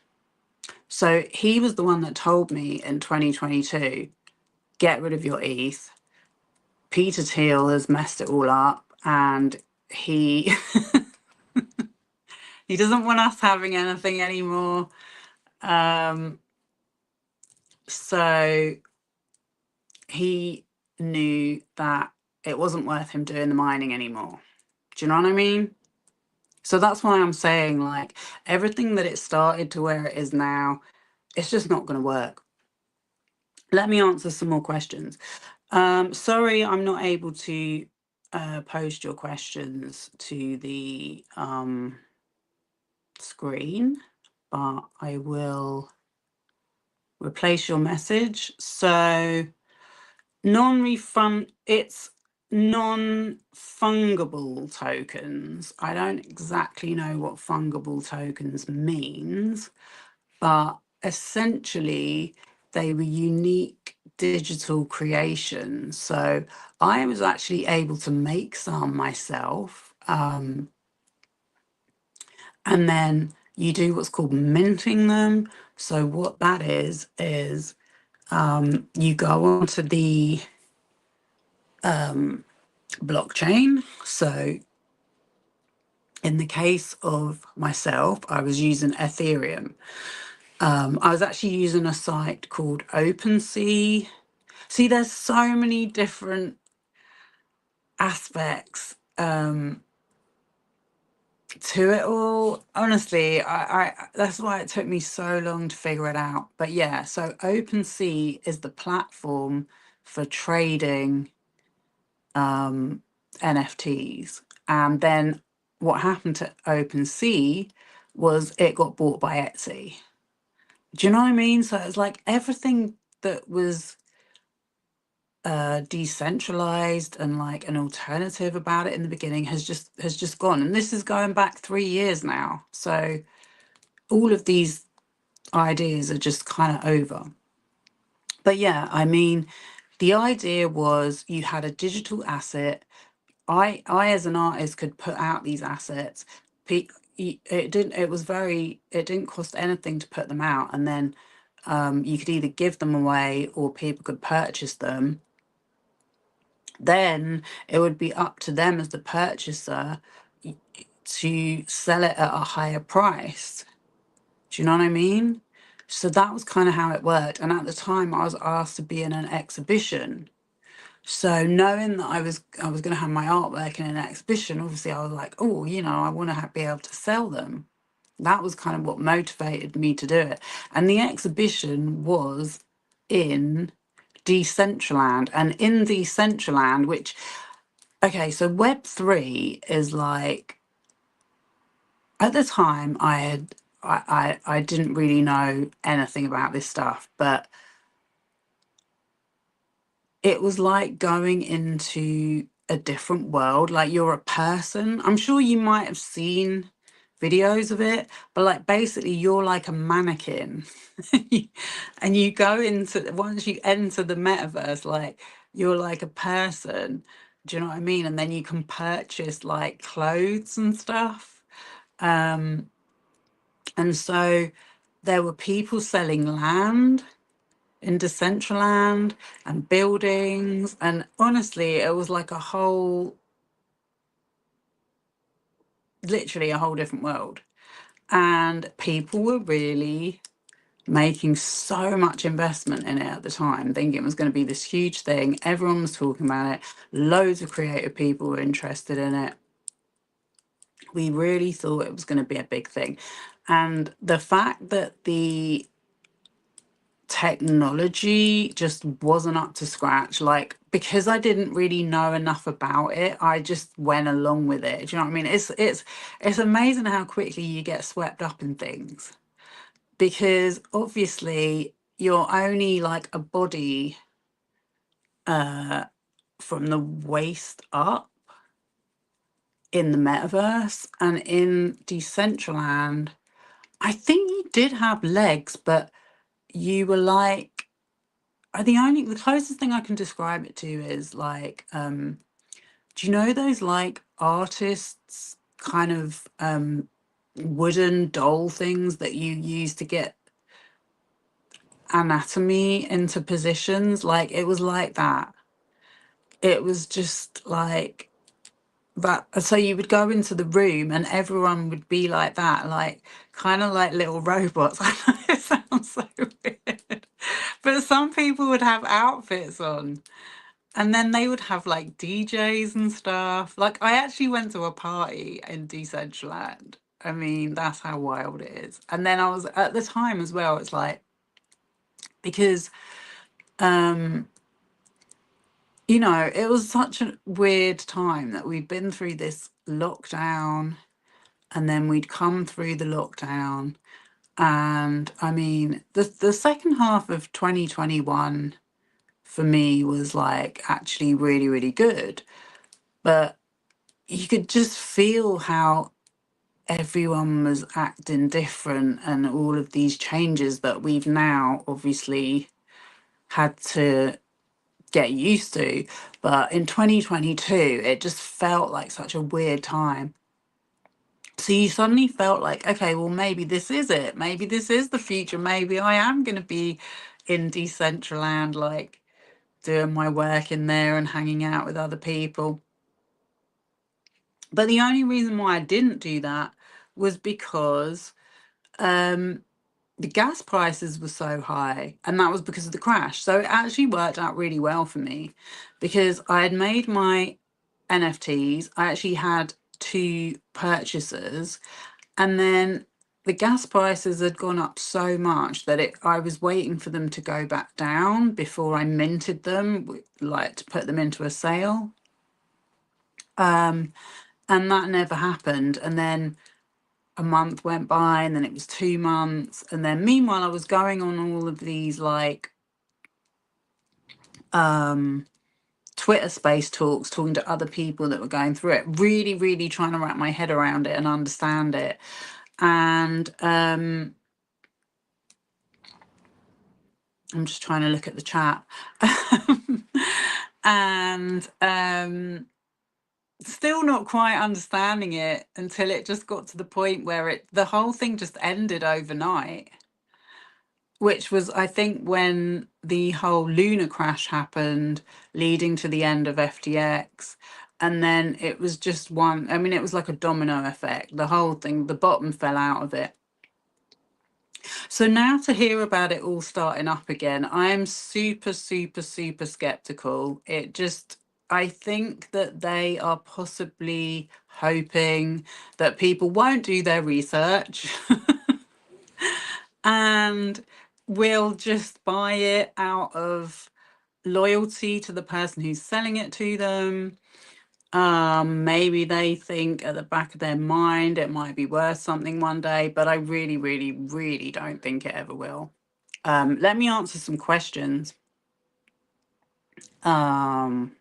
Speaker 1: So he was the one that told me in 2022, get rid of your ETH. Peter Thiel has messed it all up, and he he doesn't want us having anything anymore. So he knew that it wasn't worth him doing the mining anymore. Do you know what I mean? So that's why I'm saying, like, everything that it started to where it is now, it's just not going to work. Let me answer some more questions. Sorry, I'm not able to post your questions to the screen, but I will replace your message. So it's non-fungible tokens. I don't exactly know what fungible tokens means, but essentially they were unique digital creations. So I was actually able to make some myself, and then you do what's called minting them. So what that is you go onto the blockchain. So in the case of myself, I was using Ethereum. I was actually using a site called OpenSea. See, there's so many different aspects to it all. Honestly, I that's why it took me so long to figure it out. But yeah, so OpenSea is the platform for trading NFTs. And then what happened to OpenSea was it got bought by Etsy. Do you know what I mean? So it's like everything that was decentralized and like an alternative about it in the beginning has just gone. And this is going back 3 years now. So all of these ideas are just kind of over. But yeah, I mean, the idea was you had a digital asset. I as an artist could put out these assets. It didn't cost anything to put them out, and then you could either give them away or people could purchase them. Then it would be up to them as the purchaser to sell it at a higher price. Do you know what I mean? So that was kind of how it worked. And at the time, I was asked to be in an exhibition. So knowing that I was going to have my artwork in an exhibition, obviously I was like, oh, I want to be able to sell them. That was kind of what motivated me to do it. And the exhibition was in Decentraland. And in Decentraland, which, okay, so Web3 is like, at the time I didn't really know anything about this stuff, but it was like going into a different world. Like you're a person. I'm sure you might have seen videos of it, but like basically you're like a mannequin. And you go into, once you enter the metaverse, like you're like a person. Do you know what I mean? And then you can purchase like clothes and stuff. And so there were people selling land in Decentraland and buildings. And honestly, it was like literally a whole different world. And people were really making so much investment in it at the time, thinking it was going to be this huge thing. Everyone was talking about it. Loads of creative people were interested in it. We really thought it was going to be a big thing. And the fact that the technology just wasn't up to scratch, like because I didn't really know enough about it, I just went along with it. Do you know what I mean? It's amazing how quickly you get swept up in things, because obviously you're only like a body from the waist up in the metaverse. And in Decentraland, I think you did have legs, but you were like, the closest thing I can describe it to is like, do you know those like artists kind of wooden doll things that you use to get anatomy into positions? Like it was like that. It was just like that. So you would go into the room and everyone would be like that, like kind of like little robots. I know it sounds so weird, but some people would have outfits on. And then they would have like DJs and stuff. Like I actually went to a party in Decentraland. I mean, that's how wild it is. And then I was at the time as well, it's like, because it was such a weird time that we'd been through this lockdown, and then we'd come through the lockdown. And I mean, the second half of 2021 for me was like actually really, really good. But you could just feel how everyone was acting different, and all of these changes that we've now obviously had to get used to. But in 2022, it just felt like such a weird time So you suddenly felt like, okay, well, maybe this is it. Maybe this is the future. Maybe I am going to be in Decentraland, like doing my work in there and hanging out with other people. But the only reason why I didn't do that was because the gas prices were so high, and that was because of the crash. So it actually worked out really well for me because I had made my NFTs. I actually had two purchasers, and then the gas prices had gone up so much that I was waiting for them to go back down before I minted them, like to put them into a sale. And that never happened. And then a month went by, and then it was 2 months. And then meanwhile, I was going on all of these like Twitter space talks, talking to other people that were going through it, really, really trying to wrap my head around it and understand it. And I'm just trying to look at the chat. And still not quite understanding it until it just got to the point where the whole thing just ended overnight, which was, I think, when the whole lunar crash happened, leading to the end of FTX. And then it was just one, I mean, it was like a domino effect. The whole thing, the bottom fell out of it. So now to hear about it all starting up again, I am super, super, super skeptical. I think that they are possibly hoping that people won't do their research and will just buy it out of loyalty to the person who's selling it to them. Maybe they think at the back of their mind it might be worth something one day, but I really, really, really don't think it ever will. Let me answer some questions. Um,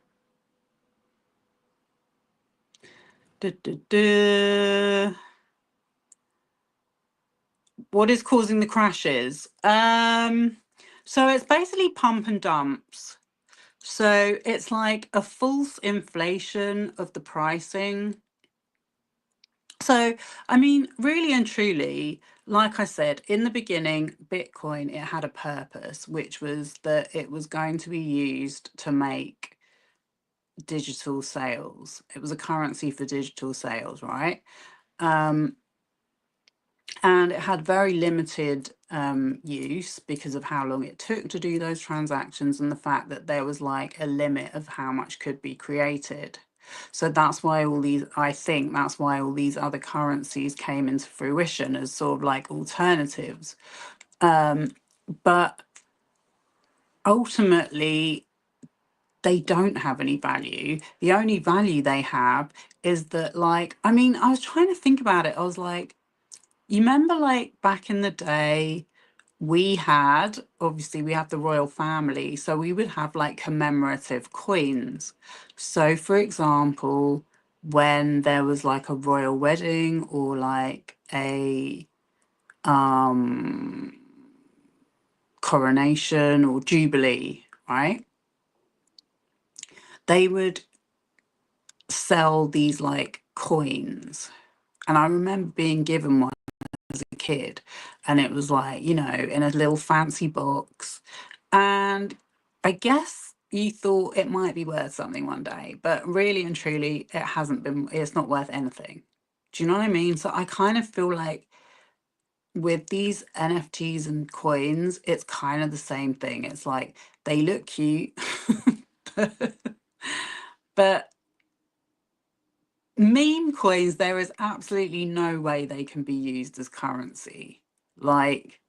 Speaker 1: duh, duh, duh. What is causing the crashes? So it's basically pump and dumps. So it's like a false inflation of the pricing. So, I mean, really and truly, like I said, in the beginning, Bitcoin, it had a purpose, which was that it was going to be used to make digital sales. It was a currency for digital sales, right? And it had very limited use because of how long it took to do those transactions and the fact that there was like a limit of how much could be created. So that's why I think that's why all these other currencies came into fruition as sort of like alternatives. But ultimately, they don't have any value. The only value they have is that, like, I mean, I was trying to think about it. I was like, you remember, like, back in the day, obviously, we have the royal family, so we would have like commemorative coins. So, for example, when there was like a royal wedding or like a um, coronation or jubilee, right? They would sell these like coins. And I remember being given one as a kid, and it was like, in a little fancy box. And I guess you thought it might be worth something one day, but really and truly, it's not worth anything. Do you know what I mean? So I kind of feel like with these NFTs and coins, it's kind of the same thing. It's like they look cute, but meme coins, there is absolutely no way they can be used as currency. Like,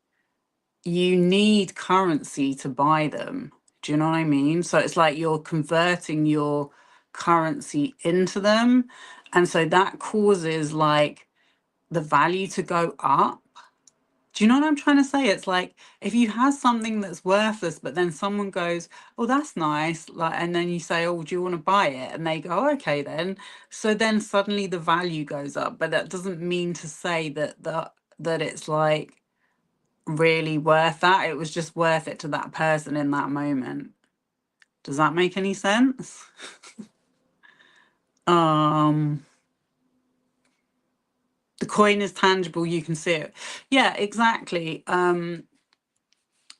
Speaker 1: you need currency to buy them. Do you know what I mean? So it's like you're converting your currency into them. And so that causes like the value to go up. Do you know what I'm trying to say? It's like if you have something that's worthless, but then someone goes, "Oh, that's nice," like, and then you say, "Oh, do you want to buy it?" And they go, "Oh, okay, then." So then suddenly the value goes up, but that doesn't mean to say that it's like really worth that. It was just worth it to that person in that moment. Does that make any sense? Um, The coin is tangible, you can see it. Yeah, exactly.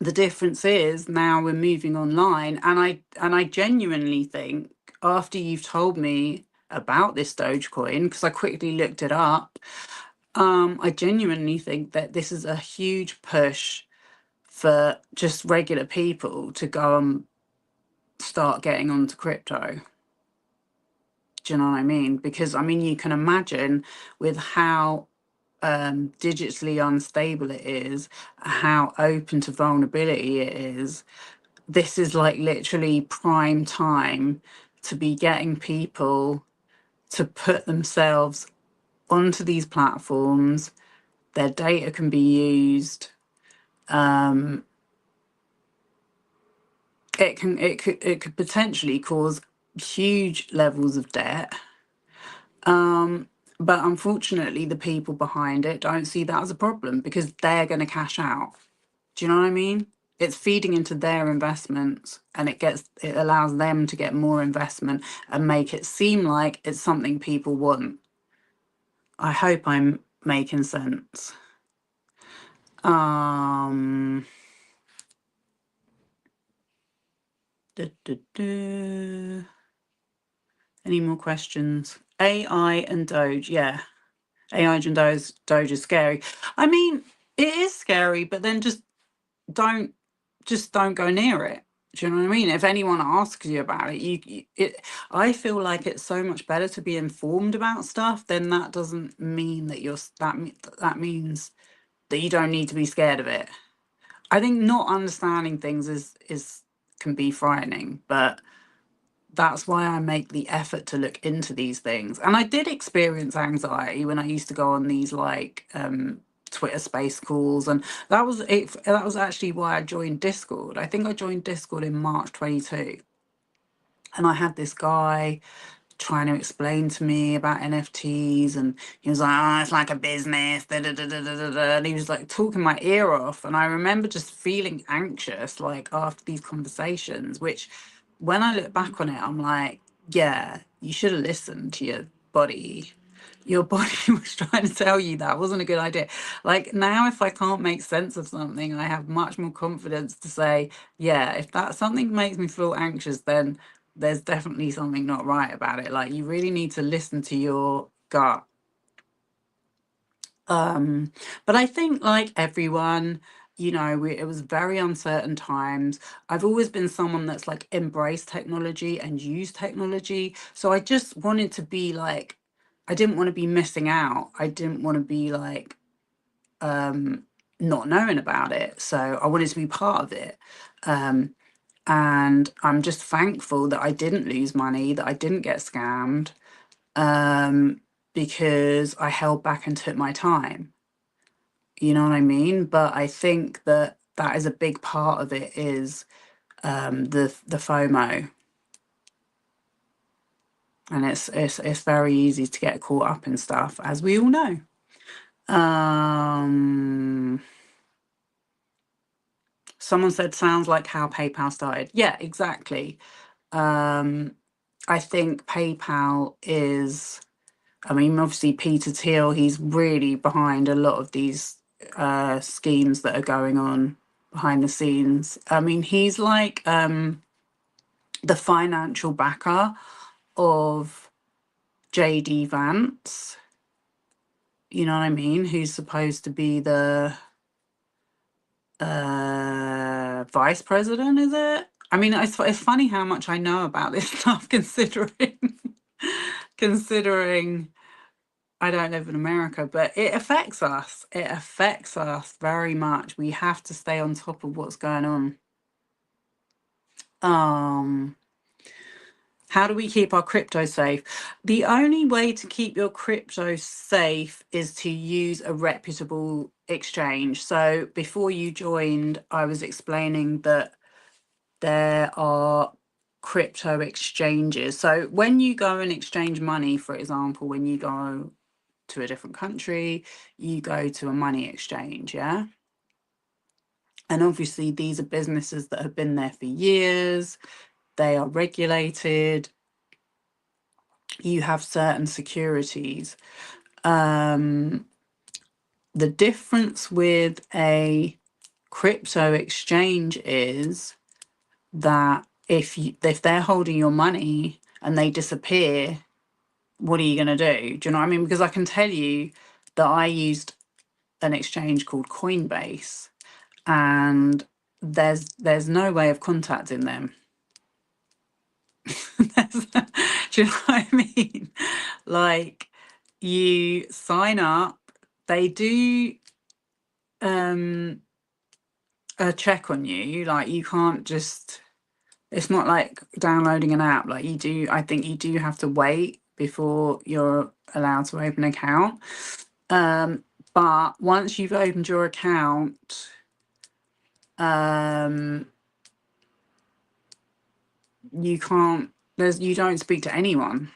Speaker 1: The difference is now we're moving online, and I genuinely think, after you've told me about this Dogecoin, because I quickly looked it up, I genuinely think that this is a huge push for just regular people to go and start getting onto crypto. Do you know what I mean? Because I mean, you can imagine with how digitally unstable it is, how open to vulnerability it is. This is like literally prime time to be getting people to put themselves onto these platforms. Their data can be used. It could potentially cause huge levels of debt. But unfortunately, the people behind it don't see that as a problem because they're going to cash out. Do you know what I mean? It's feeding into their investments, and it allows them to get more investment and make it seem like it's something people want. I hope I'm making sense. Duh, duh, duh. Any more questions? AI and Doge, yeah. AI and Doge is scary. I mean, it is scary, but then don't don't go near it. Do you know what I mean? If anyone asks you about it, I feel like it's so much better to be informed about stuff. Then that doesn't mean that that means that you don't need to be scared of it. I think not understanding things is can be frightening, but that's why I make the effort to look into these things. And I did experience anxiety when I used to go on these like Twitter space calls, and that was it. That was actually why I joined Discord. I think I joined Discord in March 22, and I had this guy trying to explain to me about NFTs, and he was like, "Oh, it's like a business," da, da, da, da, da, da, da," and he was like talking my ear off. And I remember just feeling anxious, like after these conversations, which when I look back on it, I'm like, yeah, you should have listened to your body. Your body was trying to tell you that wasn't a good idea. Like now, if I can't make sense of something, I have much more confidence to say, yeah, if that something makes me feel anxious, then there's definitely something not right about it. Like you really need to listen to your gut. But I think like everyone, it was very uncertain times. I've always been someone that's like embraced technology and used technology. So I just wanted to be like, I didn't want to be missing out. I didn't want to be like not knowing about it. So I wanted to be part of it. And I'm just thankful that I didn't lose money, that I didn't get scammed, because I held back and took my time. You know what I mean? But I think that that is a big part of it is the FOMO, and it's very easy to get caught up in stuff, as we all know. Someone said sounds like how PayPal started. Yeah, exactly. I think PayPal is. I mean, obviously Peter Thiel, he's really behind a lot of these schemes that are going on behind the scenes. I mean, he's like the financial backer of JD Vance. You know what I mean? Who's supposed to be the vice president, is it? I mean, it's funny how much I know about this stuff considering I don't live in America, but it affects us. It affects us very much. We have to stay on top of what's going on. How do we keep our crypto safe? The only way to keep your crypto safe is to use a reputable exchange. So before you joined, I was explaining that there are crypto exchanges. So when you go and exchange money, for example, when you go to a different country, you go to a money exchange, yeah? And obviously, these are businesses that have been there for years, they are regulated, you have certain securities. Um, the difference with a crypto exchange is that if they're holding your money and they disappear, what are you going to do? Do you know what I mean? Because I can tell you that I used an exchange called Coinbase, and there's no way of contacting them. Do you know what I mean? Like, you sign up, they do um a check on you. Like, you can't just, it's not like downloading an app. Like, I think you do have to wait before you're allowed to open an account. But once you've opened your account, you can't, you don't speak to anyone.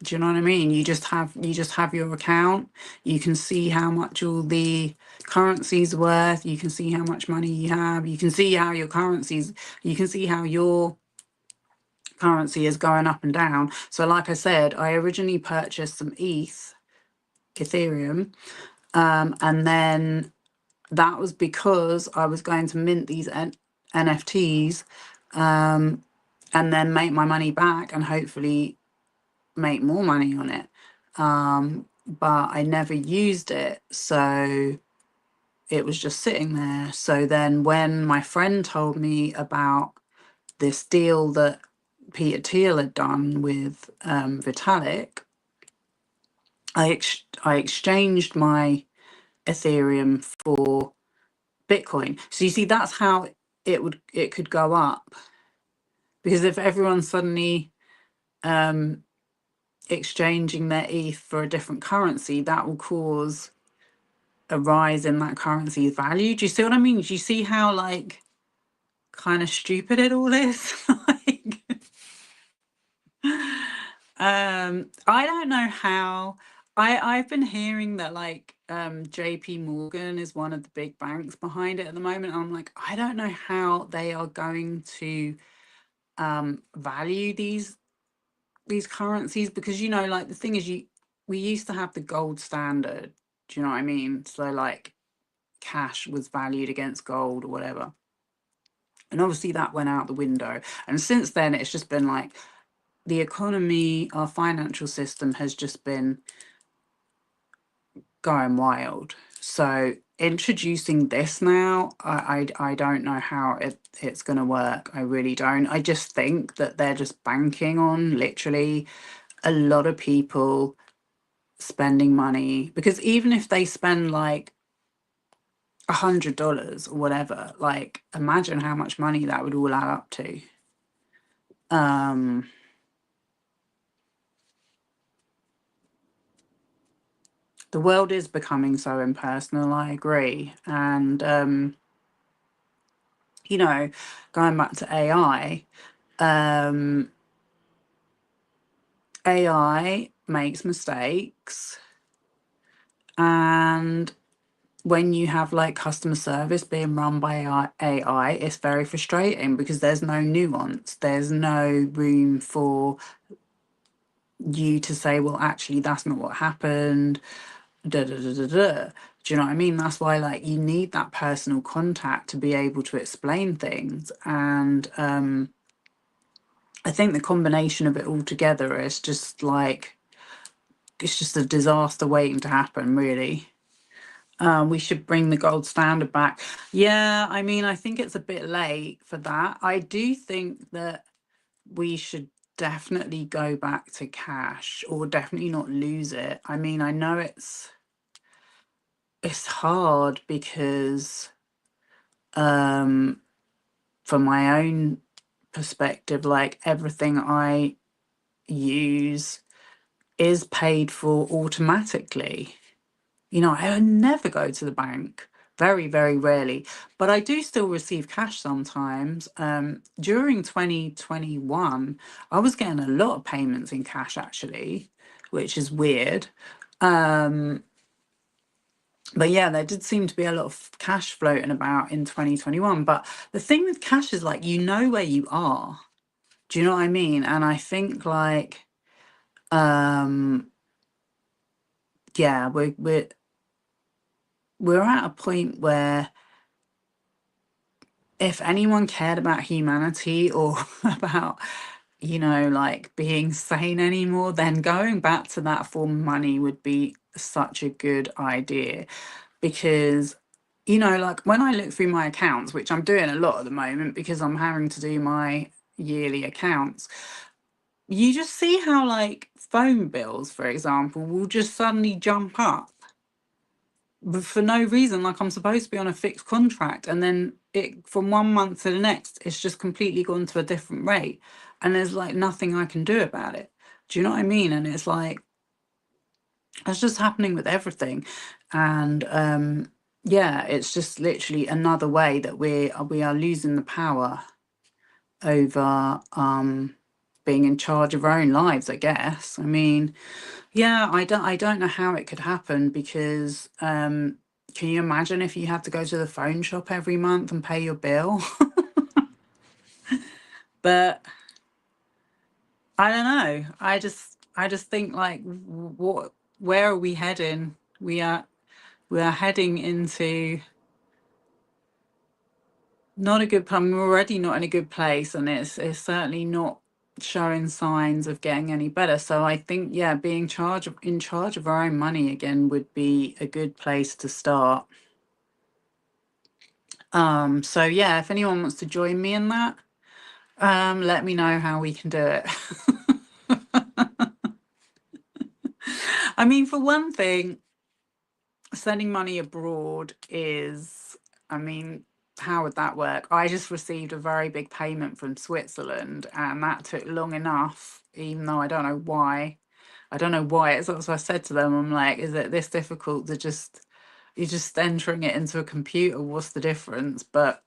Speaker 1: Do you know what I mean? You just have your account. You can see how much all the currency's worth. You can see how much money you have. You can see how your currencies. You can see how your currency is going up and down. So, like I said, I originally purchased some Ethereum, and then that was because I was going to mint these NFTs, and then make my money back and hopefully make more money on it. But I never used it, so it was just sitting there. So then when my friend told me about this deal that Peter Thiel had done with Vitalik, I exchanged my Ethereum for Bitcoin. So you see, that's how it could go up, because if everyone's suddenly exchanging their ETH for a different currency, that will cause a rise in that currency's value. Do you see what I mean? Do you see how, like, kind of stupid it all is? Like, I don't know how. I've been hearing that, like, JP Morgan is one of the big banks behind it at the moment. I'm like, I don't know how they are going to value these currencies, because, like, the thing is, we used to have the gold standard. Do you know what I mean? So, like, cash was valued against gold or whatever. And obviously that went out the window. And since then, it's just been like the economy, our financial system has just been going wild. So introducing this now, I don't know how it's going to work. I really don't. I just think that they're just banking on literally a lot of people spending money, because even if they spend like $100 or whatever, like, imagine how much money that would all add up to. Um, the world is becoming so impersonal, I agree. And, going back to AI, AI makes mistakes. And when you have, like, customer service being run by AI, it's very frustrating because there's no nuance. There's no room for you to say, well, actually, that's not what happened. Da, da, da, da, da. Do you know what I mean? That's why, like, you need that personal contact to be able to explain things. And I think the combination of it all together is just like, it's just a disaster waiting to happen, really. We should bring the gold standard back. Yeah, I mean, I think it's a bit late for that. I do think that we should definitely go back to cash, or definitely not lose it. I mean, I know it's hard because from my own perspective, like, everything I use is paid for automatically. I never go to the bank, very, very rarely, but I do still receive cash sometimes. During 2021, I was getting a lot of payments in cash, actually, which is weird. But yeah, there did seem to be a lot of cash floating about in 2021. But the thing with cash is, like, you know where you are. Do you know what I mean? And I think, like, yeah, we're at a point where if anyone cared about humanity or about, like being sane anymore, then going back to that form of money would be such a good idea. Because, like when I look through my accounts, which I'm doing a lot at the moment because I'm having to do my yearly accounts, you just see how like phone bills, for example, will just suddenly jump up for no reason. Like I'm supposed to be on a fixed contract, and then it from one month to the next, it's just completely gone to a different rate, and there's like nothing I can do about it. Do you know what I mean? And it's like it's just happening with everything, and yeah, it's just literally another way that we are losing the power over being in charge of our own lives, I guess. I mean, yeah, I don't know how it could happen because can you imagine if you had to go to the phone shop every month and pay your bill? But I don't know. I just think like what where are we heading? We are heading into not a good plan. We're already not in a good place, and it's certainly not showing signs of getting any better. So I think, yeah, being in charge of our own money again would be a good place to start. So yeah, if anyone wants to join me in that, let me know how we can do it. I mean, for one thing, sending money abroad is, I mean, how would that work? I just received a very big payment from Switzerland, and that took long enough, even though I don't know why. I don't know why. It's what I said to them. I'm like, is it this difficult to just, you're just entering it into a computer? What's the difference? But,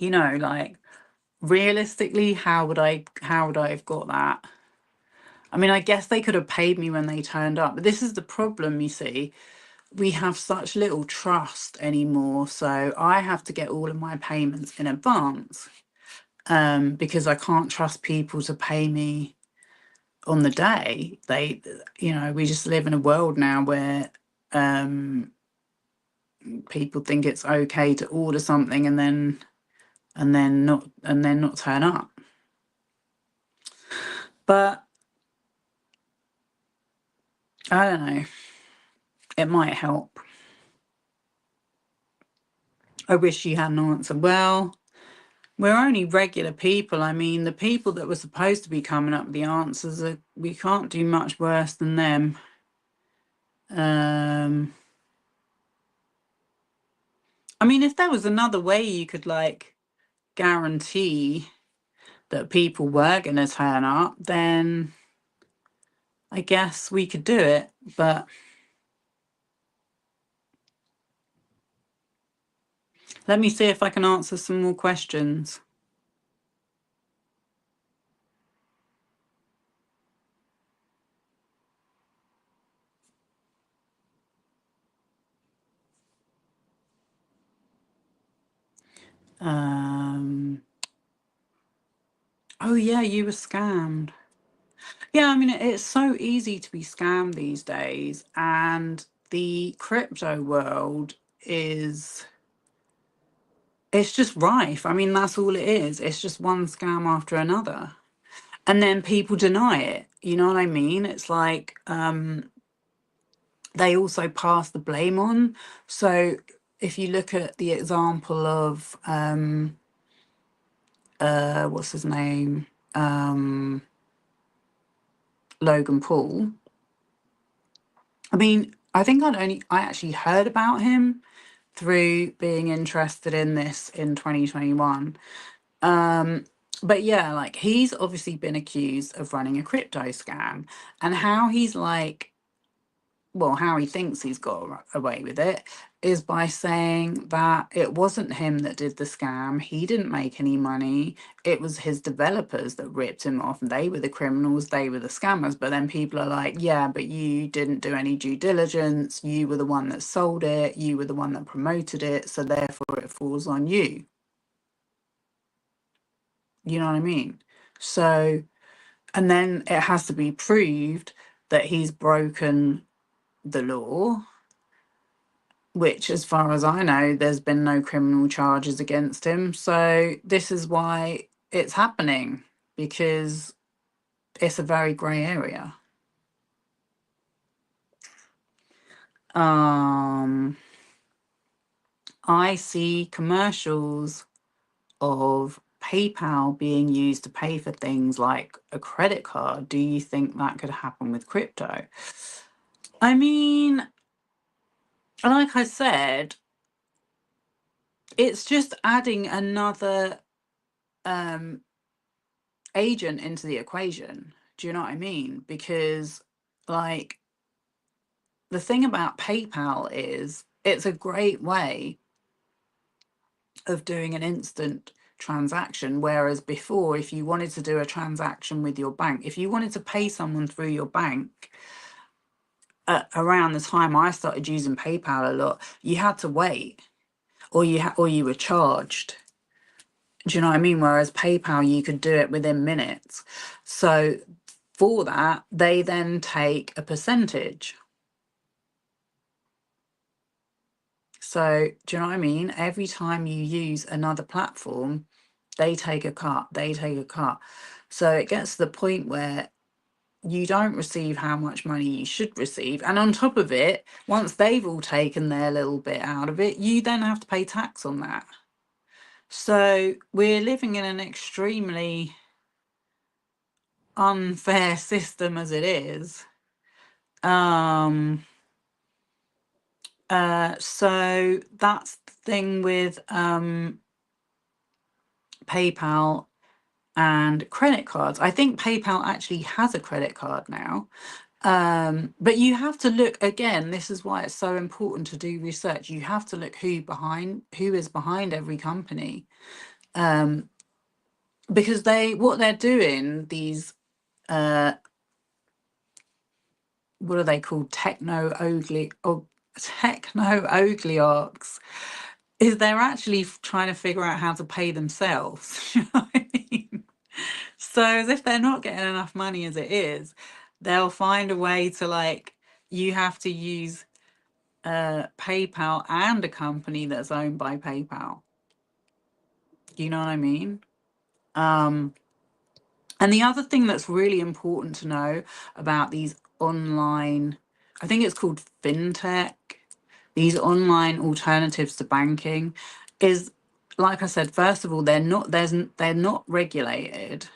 Speaker 1: like realistically, how would I have got that? I mean, I guess they could have paid me when they turned up, but this is the problem, you see. We have such little trust anymore, so I have to get all of my payments in advance, because I can't trust people to pay me on the day. We just live in a world now where um, people think it's okay to order something and then not turn up. But I don't know. It might help. I wish you had an answer. Well, we're only regular people. I mean, the people that were supposed to be coming up with the answers we can't do much worse than them. I mean, if there was another way you could like guarantee that people were going to turn up, then I guess we could do it. But let me see if I can answer some more questions. Oh yeah, you were scammed. Yeah, I mean, it's so easy to be scammed these days, and the crypto world is, it's just rife. I mean, that's all it is. It's just one scam after another. And then people deny it. You know what I mean? It's like they also pass the blame on. So if you look at the example of what's his name? Logan Paul. I mean, I actually heard about him through being interested in this in 2021. But yeah, like he's obviously been accused of running a crypto scam, and how he's like, well, how he thinks he's got away with it is by saying that it wasn't him that did the scam. He didn't make any money. It was his developers that ripped him off. They were the criminals, they were the scammers. But then people are like, yeah, but you didn't do any due diligence. You were the one that sold it. You were the one that promoted it. So therefore it falls on you. You know what I mean? So, and then it has to be proved that he's broken the law, which, as far as I know, there's been no criminal charges against him. So this is why it's happening, because it's a very grey area. I see commercials of PayPal being used to pay for things like a credit card. Do you think that could happen with crypto? I mean, like I said, it's just adding another agent into the equation. Do you know what I mean? Because, like, the thing about PayPal is it's a great way of doing an instant transaction, whereas before, if you wanted to do a transaction with your bank, if you wanted to pay someone through your bank, around the time I started using PayPal a lot, you had to wait, or you were charged. Do you know what I mean? Whereas PayPal, you could do it within minutes. So for that, they then take a percentage. So do you know what I mean? Every time you use another platform, they take a cut, they take a cut. So it gets to the point where you don't receive how much money you should receive. And on top of it, once they've all taken their little bit out of it, you then have to pay tax on that. So we're living in an extremely unfair system as it is. So that's the thing with PayPal and credit cards. I think PayPal actually has a credit card now. But you have to look again, this is why it's so important to do research. You have to look who is behind every company. Because what they're doing, these what are they called? Techno oligarchs, is they're actually trying to figure out how to pay themselves. You know what I mean? So as if they're not getting enough money as it is, they'll find a way to, like, you have to use PayPal and a company that's owned by PayPal. You know what I mean? And the other thing that's really important to know about these online, I think it's called fintech, these online alternatives to banking, is, like I said, first of all, they're not regulated,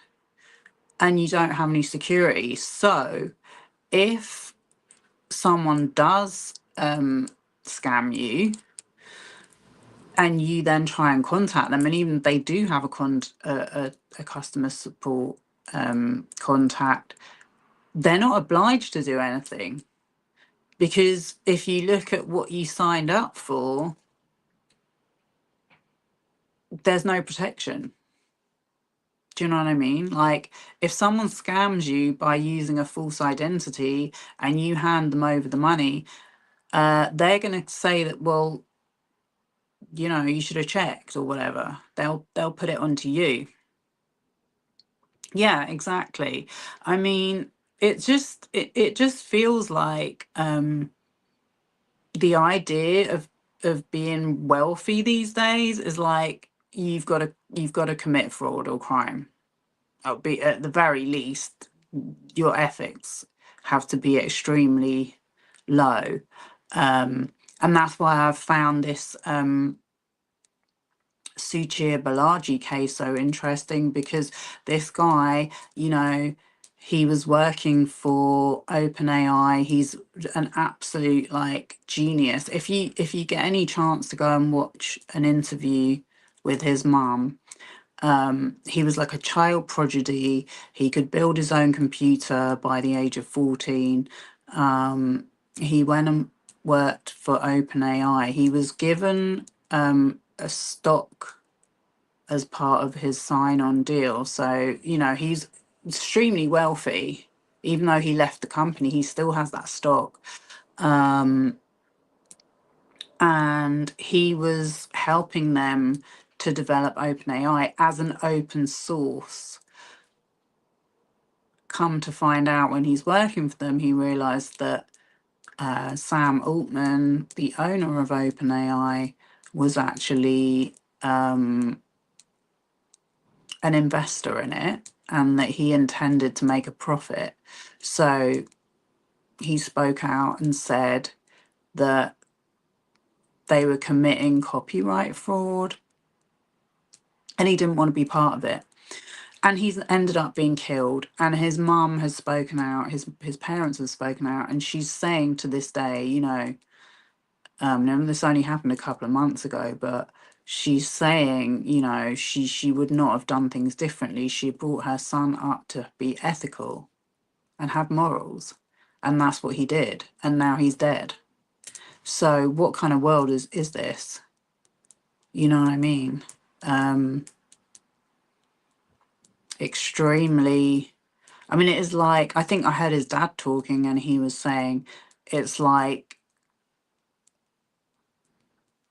Speaker 1: and you don't have any security. So if someone does scam you, and you then try and contact them, and even if they do have a customer support contact, they're not obliged to do anything, because if you look at what you signed up for, there's no protection. Do you know what I mean? Like, if someone scams you by using a false identity and you hand them over the money, they're going to say that, well, you know, you should have checked or whatever. They'll put it onto you. Yeah, exactly. I mean, it just feels like the idea of being wealthy these days is like you've got to commit fraud or crime. Be at the very least, your ethics have to be extremely low, and that's why I've found this Suchir Balaji case so interesting, because this guy, you know, he was working for OpenAI. He's an absolute, like, genius. If you get any chance to go and watch an interview with his mum, he was like a child prodigy. He could build his own computer by the age of 14. He went and worked for OpenAI. He was given a stock as part of his sign-on deal. So, you know, he's extremely wealthy. Even though he left the company, he still has that stock. And he was helping them to develop OpenAI as an open source. Come to find out, when he's working for them, he realized that Sam Altman, the owner of OpenAI, was actually an investor in it, and that he intended to make a profit. So he spoke out and said that they were committing copyright fraud, and he didn't want to be part of it. And he's ended up being killed. And his mum has spoken out, his parents have spoken out, and she's saying to this day, you know, now this only happened a couple of months ago, but she's saying, you know, she would not have done things differently. She brought her son up to be ethical and have morals, and that's what he did. And now he's dead. So what kind of world is this? You know what I mean? Extremely. I mean, it is like, I think I heard his dad talking, and he was saying it's like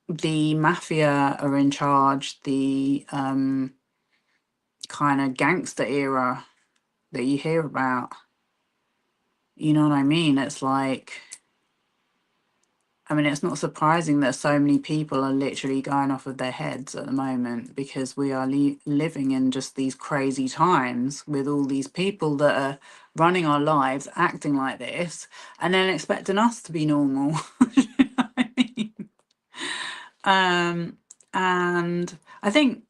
Speaker 1: the mafia are in charge, the kind of gangster era that you hear about. You know what I mean? It's like, I mean, it's not surprising that so many people are literally going off of their heads at the moment, because we are living in just these crazy times with all these people that are running our lives, acting like this, and then expecting us to be normal. You know what I mean? And I think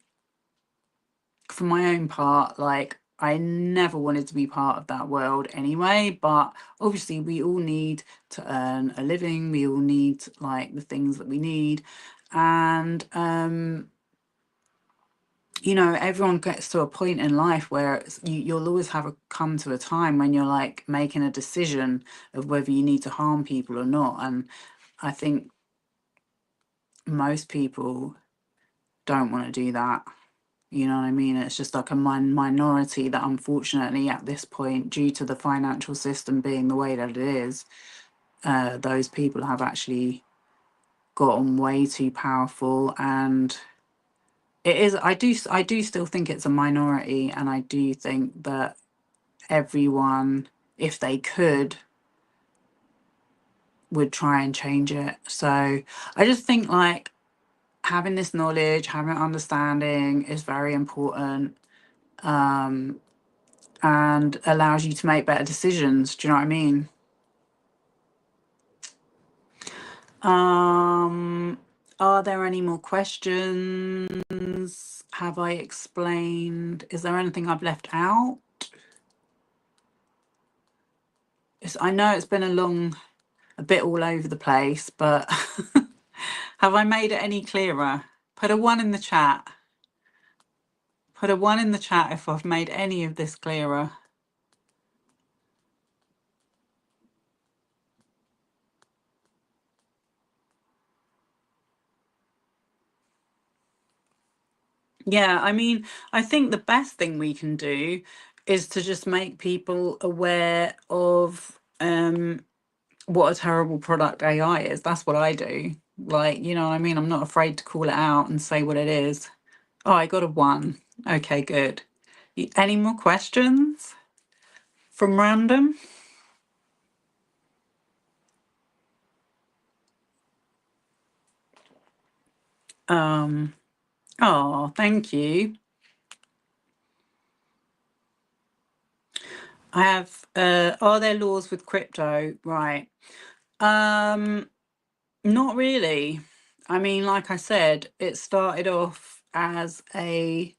Speaker 1: for my own part, like, I never wanted to be part of that world anyway, but obviously we all need to earn a living, we all need like the things that we need, and you know, everyone gets to a point in life where you'll always come to a time when you're like making a decision of whether you need to harm people or not. And I think most people don't want to do that. You know what I mean? It's just like a minority that, unfortunately, at this point, due to the financial system being the way that it is, those people have actually gotten way too powerful. And it is, I do still think it's a minority, and I do think that everyone, if they could, would try and change it. So I just think like having this knowledge, having understanding is very important. And allows you to make better decisions. Do you know what I mean? Are there any more questions? Have I explained? Is there anything I've left out? I know it's been a bit all over the place, but have I made it any clearer? Put a 1 in the chat. Put a 1 in the chat if I've made any of this clearer. Yeah, I mean, I think the best thing we can do is to just make people aware of what a terrible product AI is. That's what I do. Like, you know what I mean? I'm not afraid to call it out and say what it is. Oh, I got a 1. Okay, good. Any more questions from random? Oh, thank you. I have, are there laws with crypto? Right. Not really. I mean, like I said, it started off as an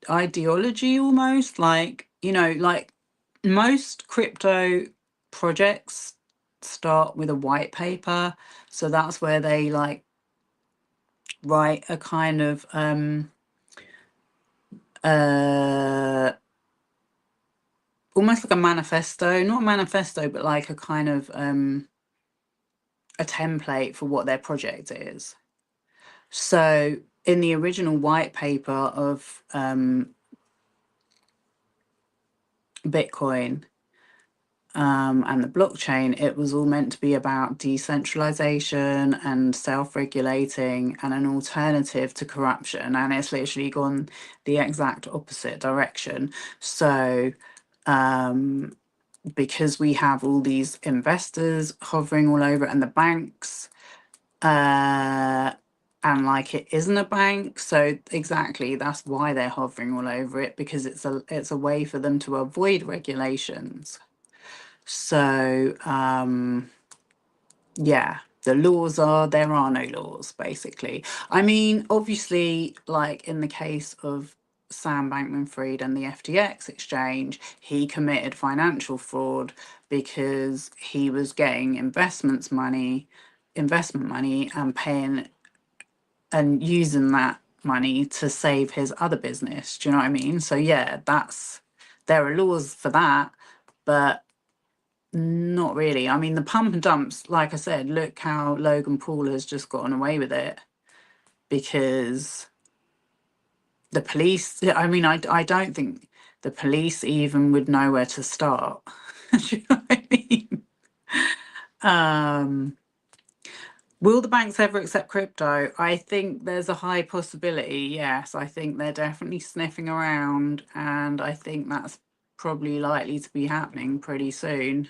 Speaker 1: ideology almost, like, you know, like most crypto projects start with a white paper. So that's where they like write a kind of almost like a manifesto, not a manifesto, but like a kind of a template for what their project is. So in the original white paper of Bitcoin and the blockchain, it was all meant to be about decentralization and self-regulating and an alternative to corruption. And it's literally gone the exact opposite direction. So because we have all these investors hovering all over it and the banks, and like it isn't a bank, so exactly that's why they're hovering all over it, because it's a way for them to avoid regulations. So yeah, the laws are, there are no laws, basically. I mean, obviously, like in the case of Sam Bankman-Fried and the FTX exchange, he committed financial fraud because he was getting investment money and paying and using that money to save his other business. Do you know what I mean? So yeah, there are laws for that, but not really. I mean, the pump and dumps, like I said, look how Logan Paul has just gotten away with it, because the police, I mean, I don't think the police even would know where to start. Do you know what I mean? Will the banks ever accept crypto? I think there's a high possibility, yes. I think they're definitely sniffing around, and I think that's probably likely to be happening pretty soon.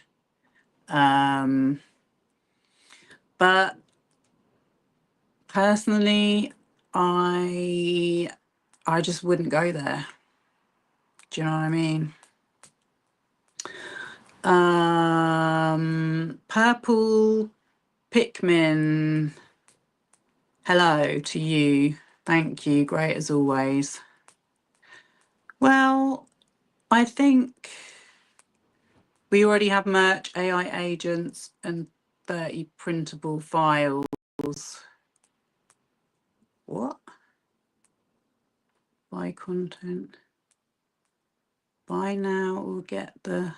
Speaker 1: But personally, I just wouldn't go there. Do you know what I mean? Purple Pikmin, hello to you. Thank you. Great as always. Well, I think we already have merch, AI agents, and 30 printable files. What? Buy content. Buy now or get the...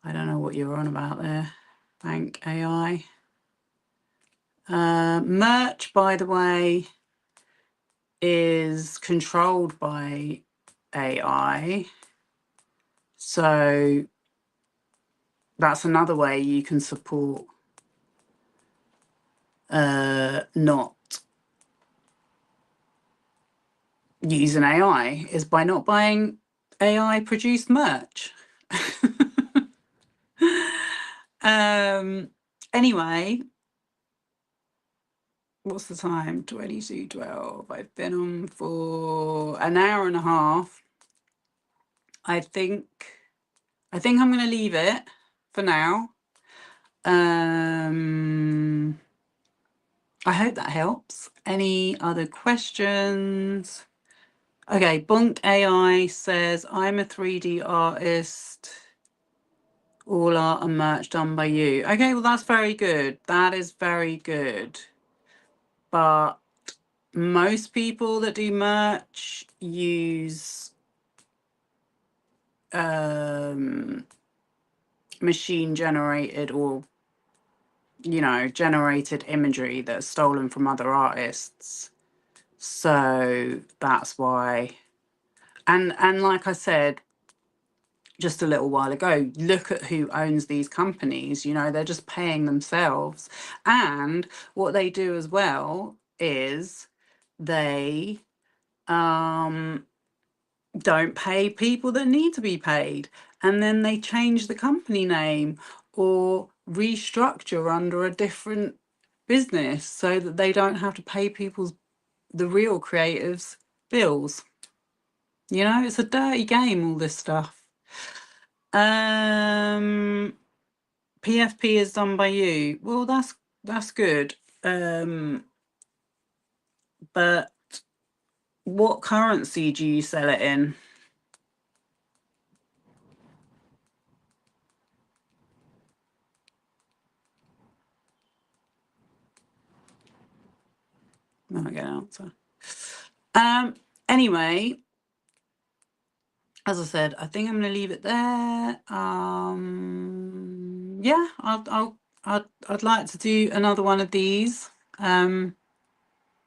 Speaker 1: I don't know what you're on about there. Bank AI. Merch, by the way, is controlled by AI. So that's another way you can support not using AI, is by not buying AI produced merch. Anyway, what's the time? 22:12. I've been on for an hour and a half. I think I'm going to leave it for now. I hope that helps. Any other questions? Okay, Bonk AI says, I'm a 3D artist. All art and merch done by you. Okay, well, that's very good. That is very good. But most people that do merch use machine generated or, you know, generated imagery that's stolen from other artists. So that's why. And like I said just a little while ago, look at who owns these companies. You know, they're just paying themselves. And what they do as well is they don't pay people that need to be paid, and then they change the company name or restructure under a different business so that they don't have to pay the real creatives bills. You know, it's a dirty game, all this stuff. PFP is done by you. Well, that's good. But what currency do you sell it in? I don't get an answer. Anyway, as I said, I think I'm going to leave it there. Yeah, I'd like to do another one of these.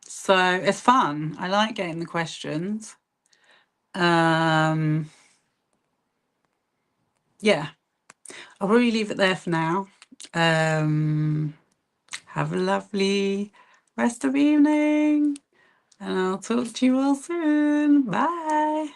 Speaker 1: So it's fun. I like getting the questions. Yeah, I'll probably leave it there for now. Have a lovely rest of the evening, and I'll talk to you all soon. Bye.